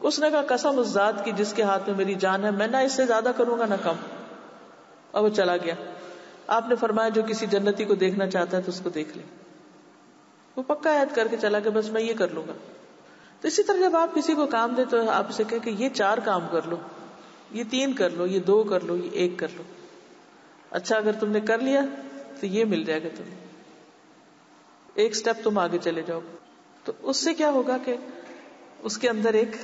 اس نے کہا قسم اس ذات کی جس کے ہاتھ میں میری جان ہے, میں نہ اس سے زیادہ کروں گا نہ کم. اور وہ چلا گیا. آپ نے فرمایا جو کسی جنتی کو دیکھنا چاہتا ہے تو اس کو دیکھ لے. وہ پکا عہد کر کے چلا کہ بس میں یہ کر لوں گا. تو اسی طرح جب آپ کسی کو کام دیں تو آپ اسے کہیں کہ یہ 4 کام کر لو, یہ 3 کر لو, یہ 2 کر لو, یہ 1 کر لو. اچھا اگر تم نے کر لیا تو یہ مل جائے گا تمہیں, ایک سٹیپ تم آگے چلے جاؤ. تو اس سے کیا ہوگا کہ اس کے اندر ایک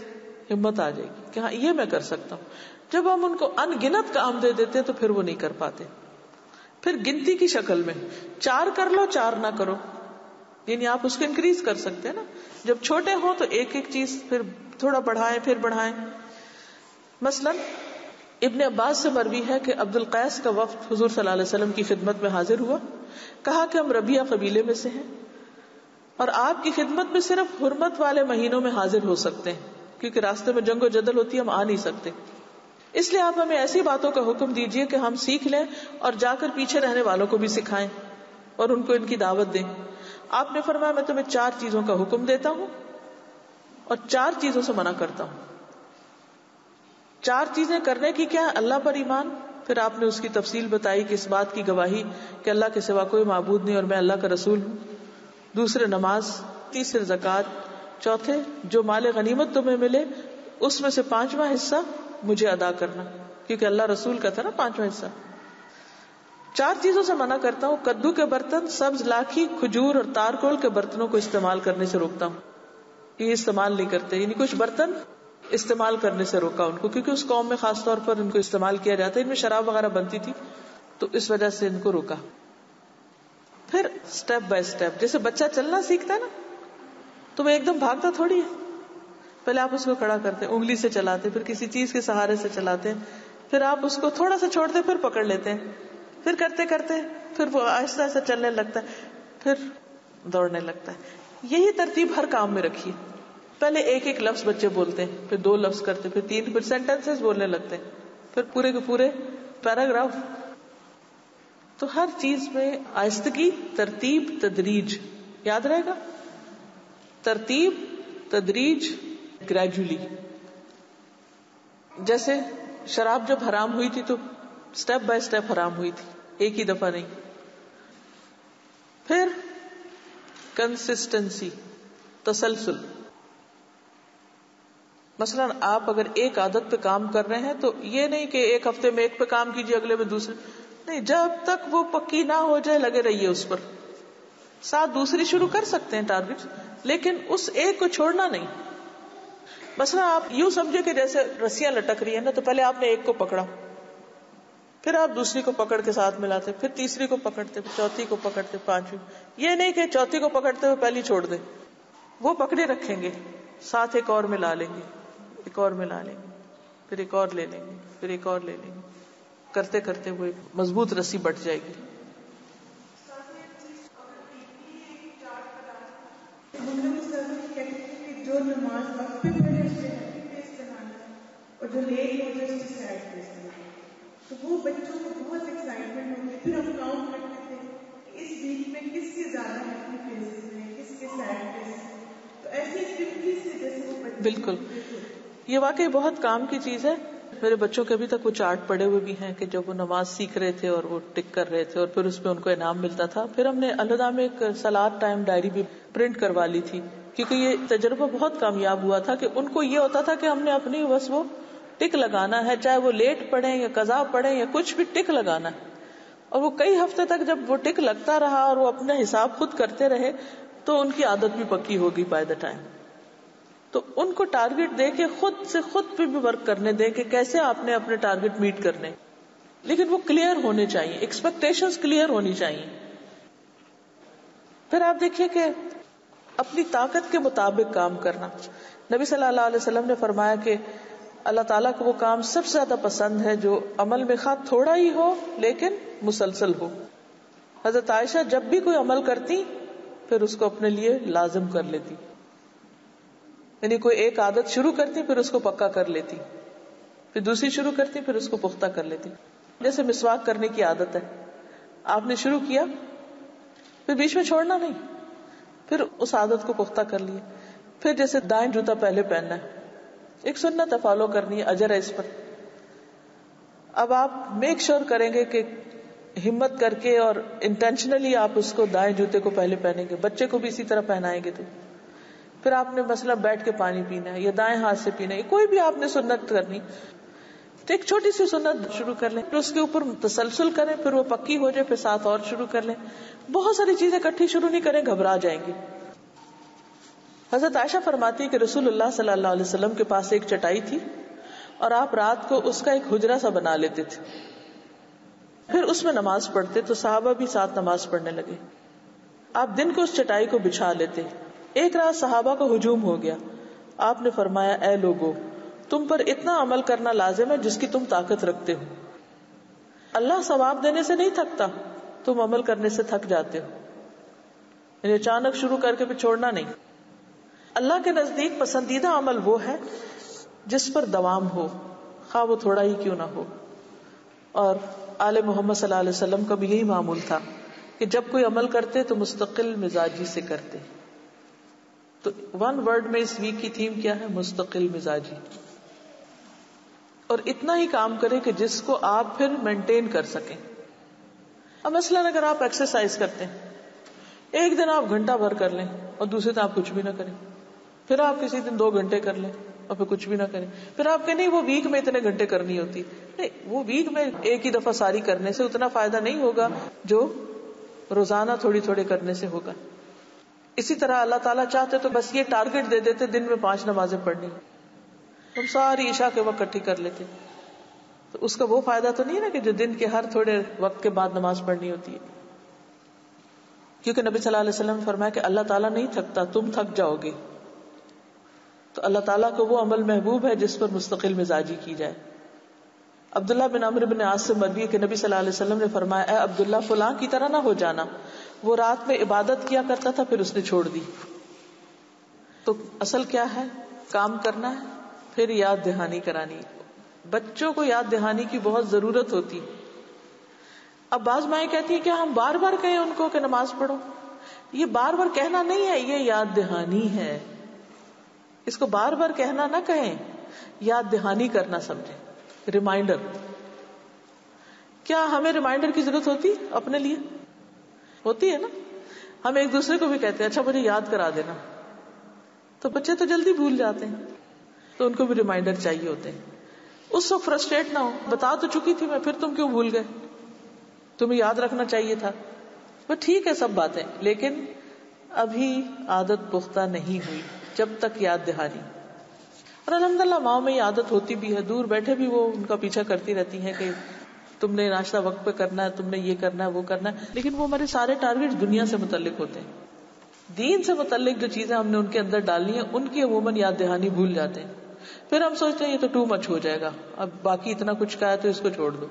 ہمت آ جائے گی کہ ہاں یہ میں کر سکتا ہوں. جب ہم ان کو ان گنت کام دے دیتے ہیں تو پھر وہ نہیں کر پاتے. پھر گنتی کی شکل میں 4 کر لو 4 نہ کرو, یعنی آپ اس کو انکریز کر سکتے ہیں نا. جب چھوٹے ہوں تو ایک ایک چیز پھر تھوڑا بڑھائیں پھر بڑھائیں. مثلا ابن عباس سے مروی ہے کہ عبد القیس کا وفد حضور صلی اللہ علیہ وسلم کی خدمت میں حاضر ہوا. کہا کہ ہم ربیہ قبیلے میں سے ہیں اور آپ کی خدمت میں صرف حرمت والے مہینوں میں حاضر ہو سکتے ہیں, کیونکہ راستے میں جنگ و جدل ہوتی ہے, ہم آ نہیں سکتے. اس لیے آپ ہمیں ایسی باتوں کا حکم دیجئے کہ ہم سیکھ لیں اور جا کر پیچھے رہنے والوں کو بھی سکھائیں اور ان کو ان کی دعوت دیں. آپ نے فرمایا میں تمہیں 4 چیزوں کا حکم دیتا ہوں اور 4 چیزوں سے منع کرتا ہوں. 4 چیزیں کرنے کی کیا ہے؟ اللہ پر ایمان. پھر آپ نے اس کی تفصیل بتائی کہ اس بات کی گواہی کہ اللہ کے سوا کوئی معبود نہیں اور میں اللہ کا رسول ہوں. دوسرے نماز, تیسرے زکوٰۃ, چوتھے جو مال غنیمت تمہیں ملے اس میں سے 5واں حصہ مجھے ادا کرنا, کیونکہ اللہ رسول کا تھا نا 5واں حصہ. 4 چیزوں سے منع کرتا ہوں. کدو کے برتن, سبز لاکھی, کھجور اور تارکول کے برتنوں کو استعمال کرنے سے روکتا ہوں. یہ استعمال نہیں کرتے, یعنی کچھ برتن استعمال کرنے سے روکا ان کو, کیونکہ اس قوم میں خاص طور پر ان کو استعمال کیا جاتا ہے, ان میں شراب وغیرہ بنتی تھی تو اس وجہ سے ان کو روکا. پھر سٹیپ بائی سٹیپ, جیسے بچہ چلنا سیکھتا ہے نا تو وہ ایک دم بھاگتا تھوڑی ہے. پہلے آپ اس کو کھڑا کرتے, انگلی سے چلاتے, پھر کسی چیز کے سہارے سے چلاتے, پھر آپ اس کو تھوڑا سا چھوڑتے پھر پکڑ لیتے ہیں, پھر کرتے کرتے پھر وہ آہستہ آہستہ چلنے لگتا ہے, پھر دوڑنے لگتا ہے. یہی ترتیب ہر کام میں رکھیے. پہلے ایک ایک لفظ بچے بولتے ہیں, پھر 2 لفظ کرتے, پھر 3, پھر سینٹینسز بولنے لگتے ہیں, پھر پورے کے پورے پیراگراف. تو ہر چیز میں آہستگی, ترتیب, تدریج یاد رہے گا. ترتیب, تدریج, گریجولی. جیسے شراب جب حرام ہوئی تھی تو سٹیپ بائی سٹیپ حرام ہوئی تھی, ایک ہی دفعہ نہیں. پھر کنسسٹنسی, تسلسل. مثلا آپ اگر ایک عادت پہ کام کر رہے ہیں تو یہ نہیں کہ ایک ہفتے میں ایک پہ کام کیجیے اگلے میں دوسرے, نہیں, جب تک وہ پکی نہ ہو جائے لگے رہیے اس پر. ساتھ دوسری شروع کر سکتے ہیں ٹارگٹ, لیکن اس ایک کو چھوڑنا نہیں. مثلا آپ یوں سمجھے کہ جیسے رسیاں لٹک رہی ہیں نا, تو پہلے آپ نے ایک کو پکڑا, پھر آپ دوسری کو پکڑ کے ساتھ ملاتے, پھر تیسری کو پکڑتے, پھر چوتھی کو پکڑتے, 5ویں. یہ نہیں کہ چوتھی کو پکڑتے ہوئے پہلی چھوڑ دیں, وہ پکڑے رکھیں گے, ساتھ ایک اور ملا لیں گے, ایک اور ملا لیں گے, پھر ایک اور لے لیں گے, پھر ایک اور لے لیں گے. کرتے کرتے وہ ایک مضبوط رسی بٹ جائے گی. جو نماز وقت پہ پڑھے اس سے استعمال اور جو لیٹ ہو جائے اس کی سائڈ پہ استعمال. تو وہ بچوں کو بہت ایکسائٹمنٹ ہوتی ہے. پھر ہم کاؤنٹ کرتے تھے کہ اس ویک میں کس کے زیادہ ہیپی فیسز ہیں, کس کے سیڈ فیسز. تو ایسی ایکٹیویٹیز سے جیسے وہ بالکل, یہ واقعی بہت کام کی چیز ہے. میرے بچوں کے ابھی تک وہ چارٹ پڑے ہوئے بھی ہیں کہ جب وہ نماز سیکھ رہے تھے اور وہ ٹک کر رہے تھے اور پھر اس پہ ان کو انعام ملتا تھا. پھر ہم نے علیحدہ میں ایک صلاۃ ٹائم ڈائری بھی پرنٹ کروا لی تھی, کیونکہ یہ تجربہ بہت کامیاب ہوا تھا کہ ان کو یہ ہوتا تھا کہ ہم نے اپنی بس وہ ٹک لگانا ہے, چاہے وہ لیٹ پڑھیں یا قضا پڑھیں یا کچھ بھی, ٹک لگانا ہے. اور وہ کئی ہفتے تک جب وہ ٹک لگتا رہا اور وہ اپنا حساب خود کرتے رہے تو ان کی عادت بھی پکی ہوگی بائی دا ٹائم. تو ان کو ٹارگٹ دے کے خود سے خود پہ بھی ورک کرنے دیں کہ کیسے آپ نے اپنے ٹارگٹ میٹ کرنے, لیکن وہ کلیئر ہونے چاہیے, ایکسپیکٹیشنز کلیئر ہونی چاہیے. پھر آپ دیکھیے کہ اپنی طاقت کے مطابق کام کرنا. نبی صلی اللہ علیہ وسلم نے فرمایا کہ اللہ تعالیٰ کو وہ کام سب سے زیادہ پسند ہے جو عمل میں خواہ تھوڑا ہی ہو لیکن مسلسل ہو. حضرت عائشہ جب بھی کوئی عمل کرتی پھر اس کو اپنے لیے لازم کر لیتی. یعنی کوئی ایک عادت شروع کرتی پھر اس کو پکا کر لیتی، پھر دوسری شروع کرتی پھر اس کو پختہ کر لیتی. جیسے مسواک کرنے کی عادت ہے، آپ نے شروع کیا پھر بیچ میں چھوڑنا نہیں، پھر اس عادت کو پختہ کر لیا. پھر جیسے دائیں جوتا پہلے پہننا ہے، ایک سنت ہے، فالو کرنی ہے، اجر ہے اس پر. اب آپ میک شور کریں گے کہ ہمت کر کے اور انٹینشنلی آپ اس کو دائیں جوتے کو پہلے پہنیں گے، بچے کو بھی اسی طرح پہنائیں گے. تو پھر آپ نے مثلا بیٹھ کے پانی پینا ہے یا دائیں ہاتھ سے پینا ہے، کوئی بھی آپ نے سنت کرنی تو ایک چھوٹی سی سنت شروع کر لیں، پھر اس کے اوپر تسلسل کریں، پھر وہ پکی ہو جائے پھر ساتھ اور شروع کر لیں. بہت ساری چیزیں اکٹھی شروع نہیں کریں، گھبرا جائیں گے. حضرت عائشہ فرماتی ہے کہ رسول اللہ صلی اللہ علیہ وسلم کے پاس ایک چٹائی تھی اور آپ رات کو اس کا ایک حجرہ سا بنا لیتے تھے، پھر اس میں نماز پڑھتے تو صحابہ بھی ساتھ نماز پڑھنے لگے. آپ دن کو اس چٹائی کو بچھا لیتے. ایک رات صحابہ کو ہجوم ہو گیا. آپ نے فرمایا اے لوگو، تم پر اتنا عمل کرنا لازم ہے جس کی تم طاقت رکھتے ہو. اللہ ثواب دینے سے نہیں تھکتا، تم عمل کرنے سے تھک جاتے ہو. یعنی اچانک شروع کر کے پھر چھوڑنا نہیں. اللہ کے نزدیک پسندیدہ عمل وہ ہے جس پر دوام ہو، خواہ وہ تھوڑا ہی کیوں نہ ہو. اور آل محمد صلی اللہ علیہ وسلم کا بھی یہی معمول تھا کہ جب کوئی عمل کرتے تو مستقل مزاجی سے کرتے. تو ون ورڈ میں اس ویک کی تھیم کیا ہے؟ مستقل مزاجی. اور اتنا ہی کام کریں کہ جس کو آپ پھر مینٹین کر سکیں. اب مثلاً اگر آپ ایکسرسائز کرتے ہیں، ایک دن آپ گھنٹہ بھر کر لیں اور دوسرے دن آپ کچھ بھی نہ کریں، پھر آپ کسی دن 2 گھنٹے کر لیں اور پھر کچھ بھی نہ کریں، پھر آپ کہیں نہیں وہ ویک میں اتنے گھنٹے کرنی ہوتی. نہیں، وہ ویک میں ایک ہی دفعہ ساری کرنے سے اتنا فائدہ نہیں ہوگا جو روزانہ تھوڑی تھوڑی کرنے سے ہوگا. اسی طرح اللہ تعالیٰ چاہتے تو بس یہ ٹارگٹ دے دیتے دن میں 5 نمازیں پڑھنی، ہم ساری عشاء کے وقت اکٹھی کر لیتے، تو اس کا وہ فائدہ تو نہیں نا کہ جو دن کے ہر تھوڑے وقت کے بعد نماز پڑھنی ہوتی ہے. کیونکہ نبی صلی اللہ علیہ وسلم نے فرمایا کہ اللہ تعالیٰ نہیں تھکتا، تم تھک جاؤ گے. تو اللہ تعالیٰ کو وہ عمل محبوب ہے جس پر مستقل مزاجی کی جائے. عبداللہ بن عمرو بن عاص سے مروی ہے کہ نبی صلی اللہ علیہ وسلم نے فرمایا اے عبداللہ فلاں کی طرح نہ ہو جانا، وہ رات میں عبادت کیا کرتا تھا پھر اس نے چھوڑ دی. تو اصل کیا ہے؟ کام کرنا ہے، پھر یاد دہانی کرانی. بچوں کو یاد دہانی کی بہت ضرورت ہوتی. اب بعض مائیں کہتی ہیں کہ ہم بار بار کہیں ان کو کہ نماز پڑھو. یہ بار بار کہنا نہیں ہے، یہ یاد دہانی ہے. اس کو بار بار کہنا نہ کہیں، یاد دہانی کرنا سمجھیں، ریمائنڈر. کیا ہمیں ریمائنڈر کی ضرورت ہوتی اپنے لیے؟ ہوتی ہے نا. ہم ایک دوسرے کو بھی کہتے ہیں اچھا مجھے یاد کرا دینا، تو بچے تو جلدی بھول جاتے ہیں، تو ان کو بھی ریمائنڈر چاہیے ہوتے ہیں. اس وقت فرسٹریٹ نہ ہو، بتا تو چکی تھی میں، پھر تم کیوں بھول گئے؟ تمہیں یاد رکھنا چاہیے تھا. وہ ٹھیک ہے سب باتیں، لیکن ابھی عادت پختہ نہیں ہوئی جب تک یاد دہانی. اور الحمدللہ ماؤں میں یہ عادت ہوتی بھی ہے، دور بیٹھے بھی وہ ان کا پیچھا کرتی رہتی ہیں کہ تم نے ناشتہ وقت پہ کرنا ہے، تم نے یہ کرنا ہے وہ کرنا ہے. لیکن وہ ہمارے سارے ٹارگیٹ دنیا سے متعلق ہوتے ہیں. دین سے متعلق جو چیزیں ہم نے ان کے اندر ڈالنی ہیں ان کی عموماً یاد دہانی بھول جاتے ہیں. پھر ہم سوچتے ہیں یہ تو ٹو مچ ہو جائے گا، اب باقی اتنا کچھ کا ہے تو اس کو چھوڑ دو،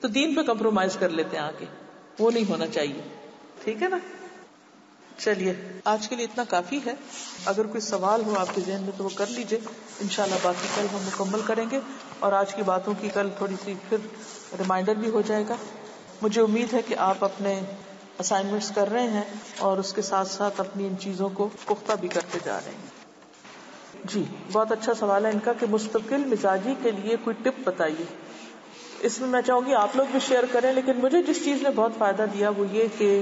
تو دین پہ کمپرومائز کر لیتے ہیں آگے. وہ نہیں ہونا چاہیے. ٹھیک ہے نا. چلیے آج کے لیے اتنا کافی ہے. اگر کوئی سوال ہو آپ کے ذہن میں تو وہ کر لیجئے، انشاءاللہ باقی کل ہم مکمل کریں گے. اور آج کی باتوں کی کل تھوڑی سی پھر ریمائنڈر بھی ہو جائے گا. مجھے امید ہے کہ آپ اپنے اسائنمنٹس کر رہے ہیں اور اس کے ساتھ ساتھ اپنی ان چیزوں کو پختہ بھی کرتے جا رہے ہیں. جی بہت اچھا سوال ہے ان کا کہ مستقل مزاجی کے لیے کوئی ٹپ بتائیے. اس میں چاہوں گی آپ لوگ بھی شیئر کریں، لیکن مجھے جس چیز نے بہت فائدہ دیا وہ یہ کہ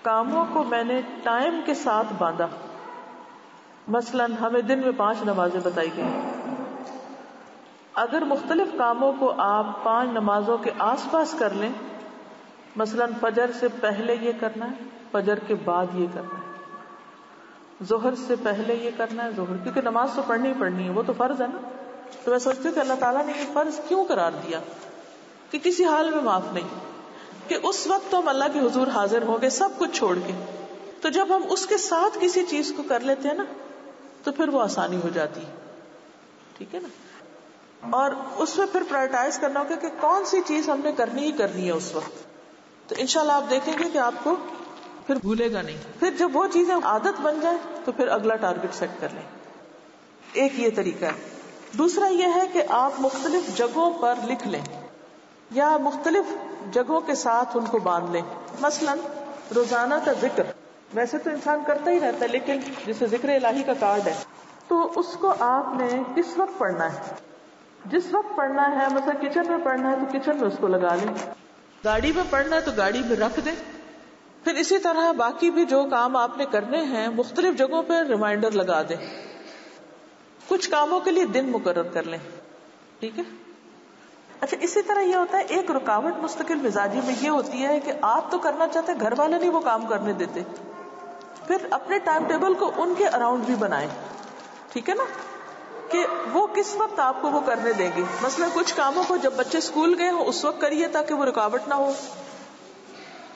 کاموں کو میں نے ٹائم کے ساتھ باندھا. مثلاً ہمیں دن میں 5 نمازیں بتائی گئی. اگر مختلف کاموں کو آپ 5 نمازوں کے آس پاس کر لیں، مثلاً فجر سے پہلے یہ کرنا ہے، فجر کے بعد یہ کرنا ہے، ظہر سے پہلے یہ کرنا ہے، ظہر، کیونکہ نماز تو پڑھنی ہی پڑھنی ہے، وہ تو فرض ہے نا. تو میں سوچتی ہوں کہ اللہ تعالیٰ نے یہ فرض کیوں قرار دیا کہ کسی حال میں معاف نہیں، کہ اس وقت تو ہم اللہ کے حضور حاضر ہوں گے سب کچھ چھوڑ کے. تو جب ہم اس کے ساتھ کسی چیز کو کر لیتے ہیں نا تو پھر وہ آسانی ہو جاتی ہے. ٹھیک ہے نا. اور اس میں پھر پرائرٹائز کرنا ہوگا کہ کون سی چیز ہم نے کرنی ہی کرنی ہے اس وقت. تو انشاءاللہ آپ دیکھیں گے کہ آپ کو پھر بھولے گا نہیں. پھر جب وہ چیزیں عادت بن جائے تو پھر اگلا ٹارگٹ سیٹ کر لیں. ایک یہ طریقہ ہے. دوسرا یہ ہے کہ آپ مختلف جگہوں پر لکھ لیں یا مختلف جگہوں کے ساتھ ان کو باندھ لیں. مثلا روزانہ کا ذکر ویسے تو انسان کرتا ہی رہتا ہے، لیکن جیسے ذکر الہی کا کارڈ ہے تو اس کو آپ نے کس وقت پڑھنا ہے. جس وقت پڑھنا ہے، مثلا کچن میں پڑھنا ہے تو کچن میں اس کو لگا لیں، گاڑی میں پڑھنا ہے تو گاڑی میں رکھ دیں. پھر اسی طرح باقی بھی جو کام آپ نے کرنے ہیں مختلف جگہوں پہ ریمائنڈر لگا دیں. کچھ کاموں کے لیے دن مقرر کر لیں. ٹھیک ہے. اچھا، اسی طرح یہ ہوتا ہے، ایک رکاوٹ مستقل مزاجی میں یہ ہوتی ہے کہ آپ تو کرنا چاہتے ہیں، گھر والے نہیں وہ کام کرنے دیتے. پھر اپنے ٹائم ٹیبل کو ان کے اراؤنڈ بھی بنائیں. ٹھیک ہے نا، کہ وہ کس وقت آپ کو وہ کرنے دیں گے. مثلا کچھ کاموں کو جب بچے اسکول گئے ہوں اس وقت کریے تاکہ وہ رکاوٹ نہ ہو.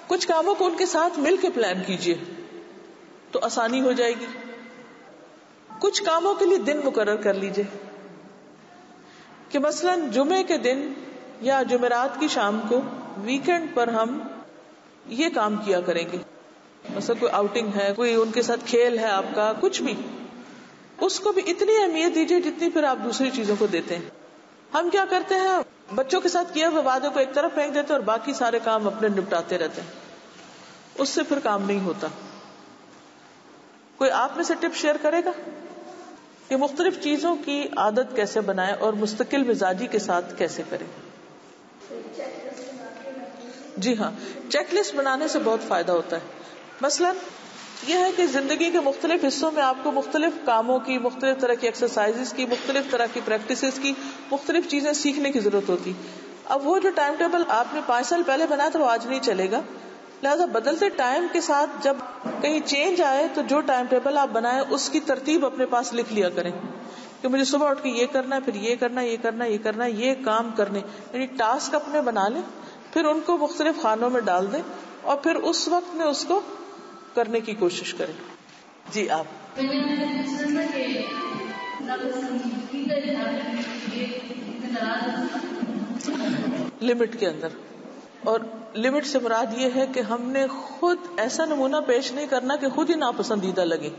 کچھ کاموں کو ان کے ساتھ مل کے پلان کیجیے تو آسانی ہو جائے گی. کچھ کاموں کے لیے دن مقرر کر لیجیے کہ مثلا جمعے کے دن یا جمعرات کی شام کو، ویکینڈ پر ہم یہ کام کیا کریں گے. مثلا کوئی آؤٹنگ ہے، کوئی ان کے ساتھ کھیل ہے آپ کا، کچھ بھی، اس کو بھی اتنی اہمیت دیجیے جتنی پھر آپ دوسری چیزوں کو دیتے ہیں. ہم کیا کرتے ہیں، بچوں کے ساتھ کیا ہوا وعدے کو ایک طرف پھینک دیتے اور باقی سارے کام اپنے نپٹاتے رہتے ہیں. اس سے پھر کام نہیں ہوتا. کوئی آپ میں سے ٹپ شیئر کرے گا کہ مختلف چیزوں کی عادت کیسے بنائیں اور مستقل مزاجی کے ساتھ کیسے کریں؟ جی ہاں، چیک لسٹ بنانے سے بہت فائدہ ہوتا ہے. مثلا یہ ہے کہ زندگی کے مختلف حصوں میں آپ کو مختلف کاموں کی، مختلف طرح کی ایکسرسائزز کی، مختلف طرح کی پریکٹسز کی، مختلف چیزیں سیکھنے کی ضرورت ہوتی. اب وہ جو ٹائم ٹیبل آپ نے 5 سال پہلے بنایا تھا وہ آج نہیں چلے گا. لہذا بدلتے ٹائم کے ساتھ جب کہیں چینج آئے تو جو ٹائم ٹیبل آپ بنائیں اس کی ترتیب اپنے پاس لکھ لیا کریں کہ مجھے صبح اٹھ کے یہ کرنا ہے، پھر یہ کرنا ہے، یہ کرنا ہے، یہ کرنا ہے، یہ کام کرنے، یعنی ٹاسک اپنے بنا لیں. پھر ان کو مختلف خانوں میں ڈال دیں اور پھر اس وقت میں اس کو کرنے کی کوشش کریں. جی آپ لمٹ کے اندر، اور لمٹ سے مراد یہ ہے کہ ہم نے خود ایسا نمونہ پیش نہیں کرنا کہ خود ہی ناپسندیدہ لگے.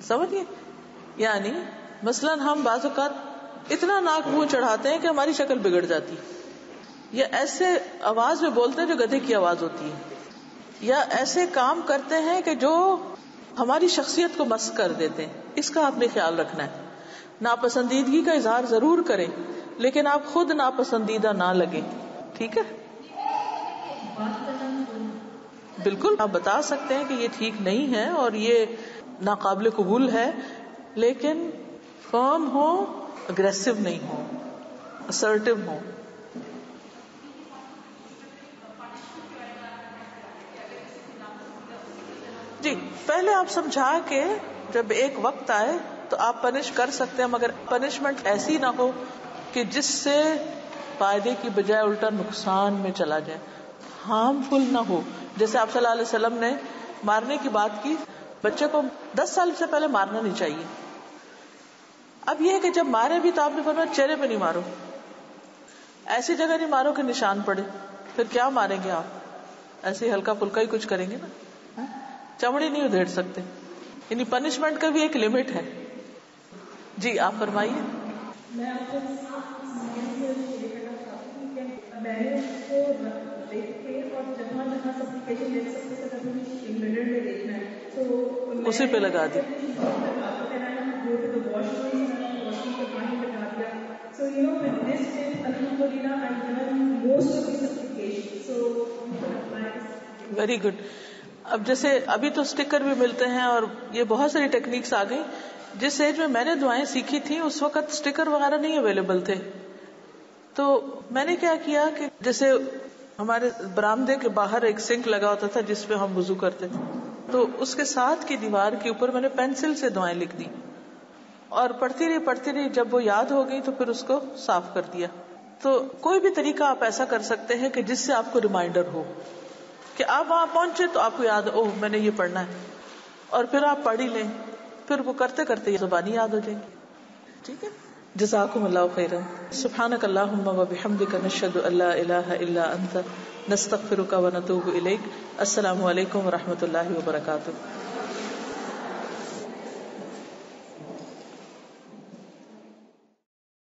سمجھئے؟ یعنی مثلا ہم بعض اوقات اتنا ناک منہ چڑھاتے ہیں کہ ہماری شکل بگڑ جاتی، یا ایسے آواز میں بولتے ہیں جو گدھے کی آواز ہوتی ہے، یا ایسے کام کرتے ہیں کہ جو ہماری شخصیت کو مسخ کر دیتے ہیں. اس کا آپ نے خیال رکھنا ہے. ناپسندیدگی کا اظہار ضرور کریں لیکن آپ خود ناپسندیدہ نہ لگیں. ٹھیک ہے؟ بالکل آپ بتا سکتے ہیں کہ یہ ٹھیک نہیں ہے اور یہ ناقابل قبول ہے، لیکن فرم ہو، اگریسو نہیں ہو، اسرٹیو ہو. جی پہلے آپ سمجھا کے جب ایک وقت آئے تو آپ پنش کر سکتے ہیں، مگر پنشمنٹ ایسی نہ ہو کہ جس سے فائدے کی بجائے الٹا نقصان میں چلا جائے، ہارمفل نہ ہو. جیسے آپ صلی اللہ علیہ وسلم نے مارنے کی بات کی، بچے کو 10 سال سے پہلے مارنا نہیں چاہیے. اب یہ ہے کہ جب مارے بھی تو آپ نے فرمایا چہرے پہ نہیں مارو، ایسی جگہ نہیں مارو کہ نشان پڑے. پھر کیا ماریں گے آپ؟ ایسے ہلکا پھلکا ہی کچھ کریں گے نا، چمڑی نہیں ادھیڑ سکتے. یعنی پنشمنٹ کا بھی ایک لمٹ ہے. جی آپ فرمائیے. میں آپ کو میں نے اس کو دیکھ کے اور جہاں جہاں سپلیکیشن دیکھ سکتے تھے کبھی منٹ میں دیکھنا ہے تو اسی پہ لگا دی. So you know with this tip, alhamdulillah, I've done most of the supplication. So very good. اب جیسے ابھی تو اسٹیکر بھی ملتے ہیں اور یہ بہت ساری ٹیکنیکس آ گئی. جس ایج میں نے دعائیں سیکھی تھی اس وقت اسٹیکر وغیرہ نہیں اویلیبل تھے، تو میں نے کیا کیا کہ جیسے ہمارے برآمدے کے باہر ایک سنک لگا ہوتا تھا جس پہ ہم وضو کرتے تھے، تو اس کے ساتھ کی دیوار کے اوپر میں نے پینسل سے دعائیں لکھ دی اور پڑھتی رہی. جب وہ یاد ہو گئی تو پھر اس کو صاف کر دیا. تو کوئی بھی طریقہ آپ ایسا کر سکتے ہیں کہ جس سے آپ کو ریمائنڈر ہو کہ آپ وہاں پہنچے تو آپ کو یاد اوہ میں نے یہ پڑھنا ہے، اور پھر آپ پڑھ ہی لیں. پھر وہ کرتے کرتے یہ زبانی یاد ہو جائیں گی. ٹھیک ہے. جزاکم اللہ خیرا. سبحانک اللہم و بحمدک، نشہد ان لا الہ الا انت، نستغفرک و نتوب الیک. السلام علیکم و رحمۃ اللہ وبرکاتہ.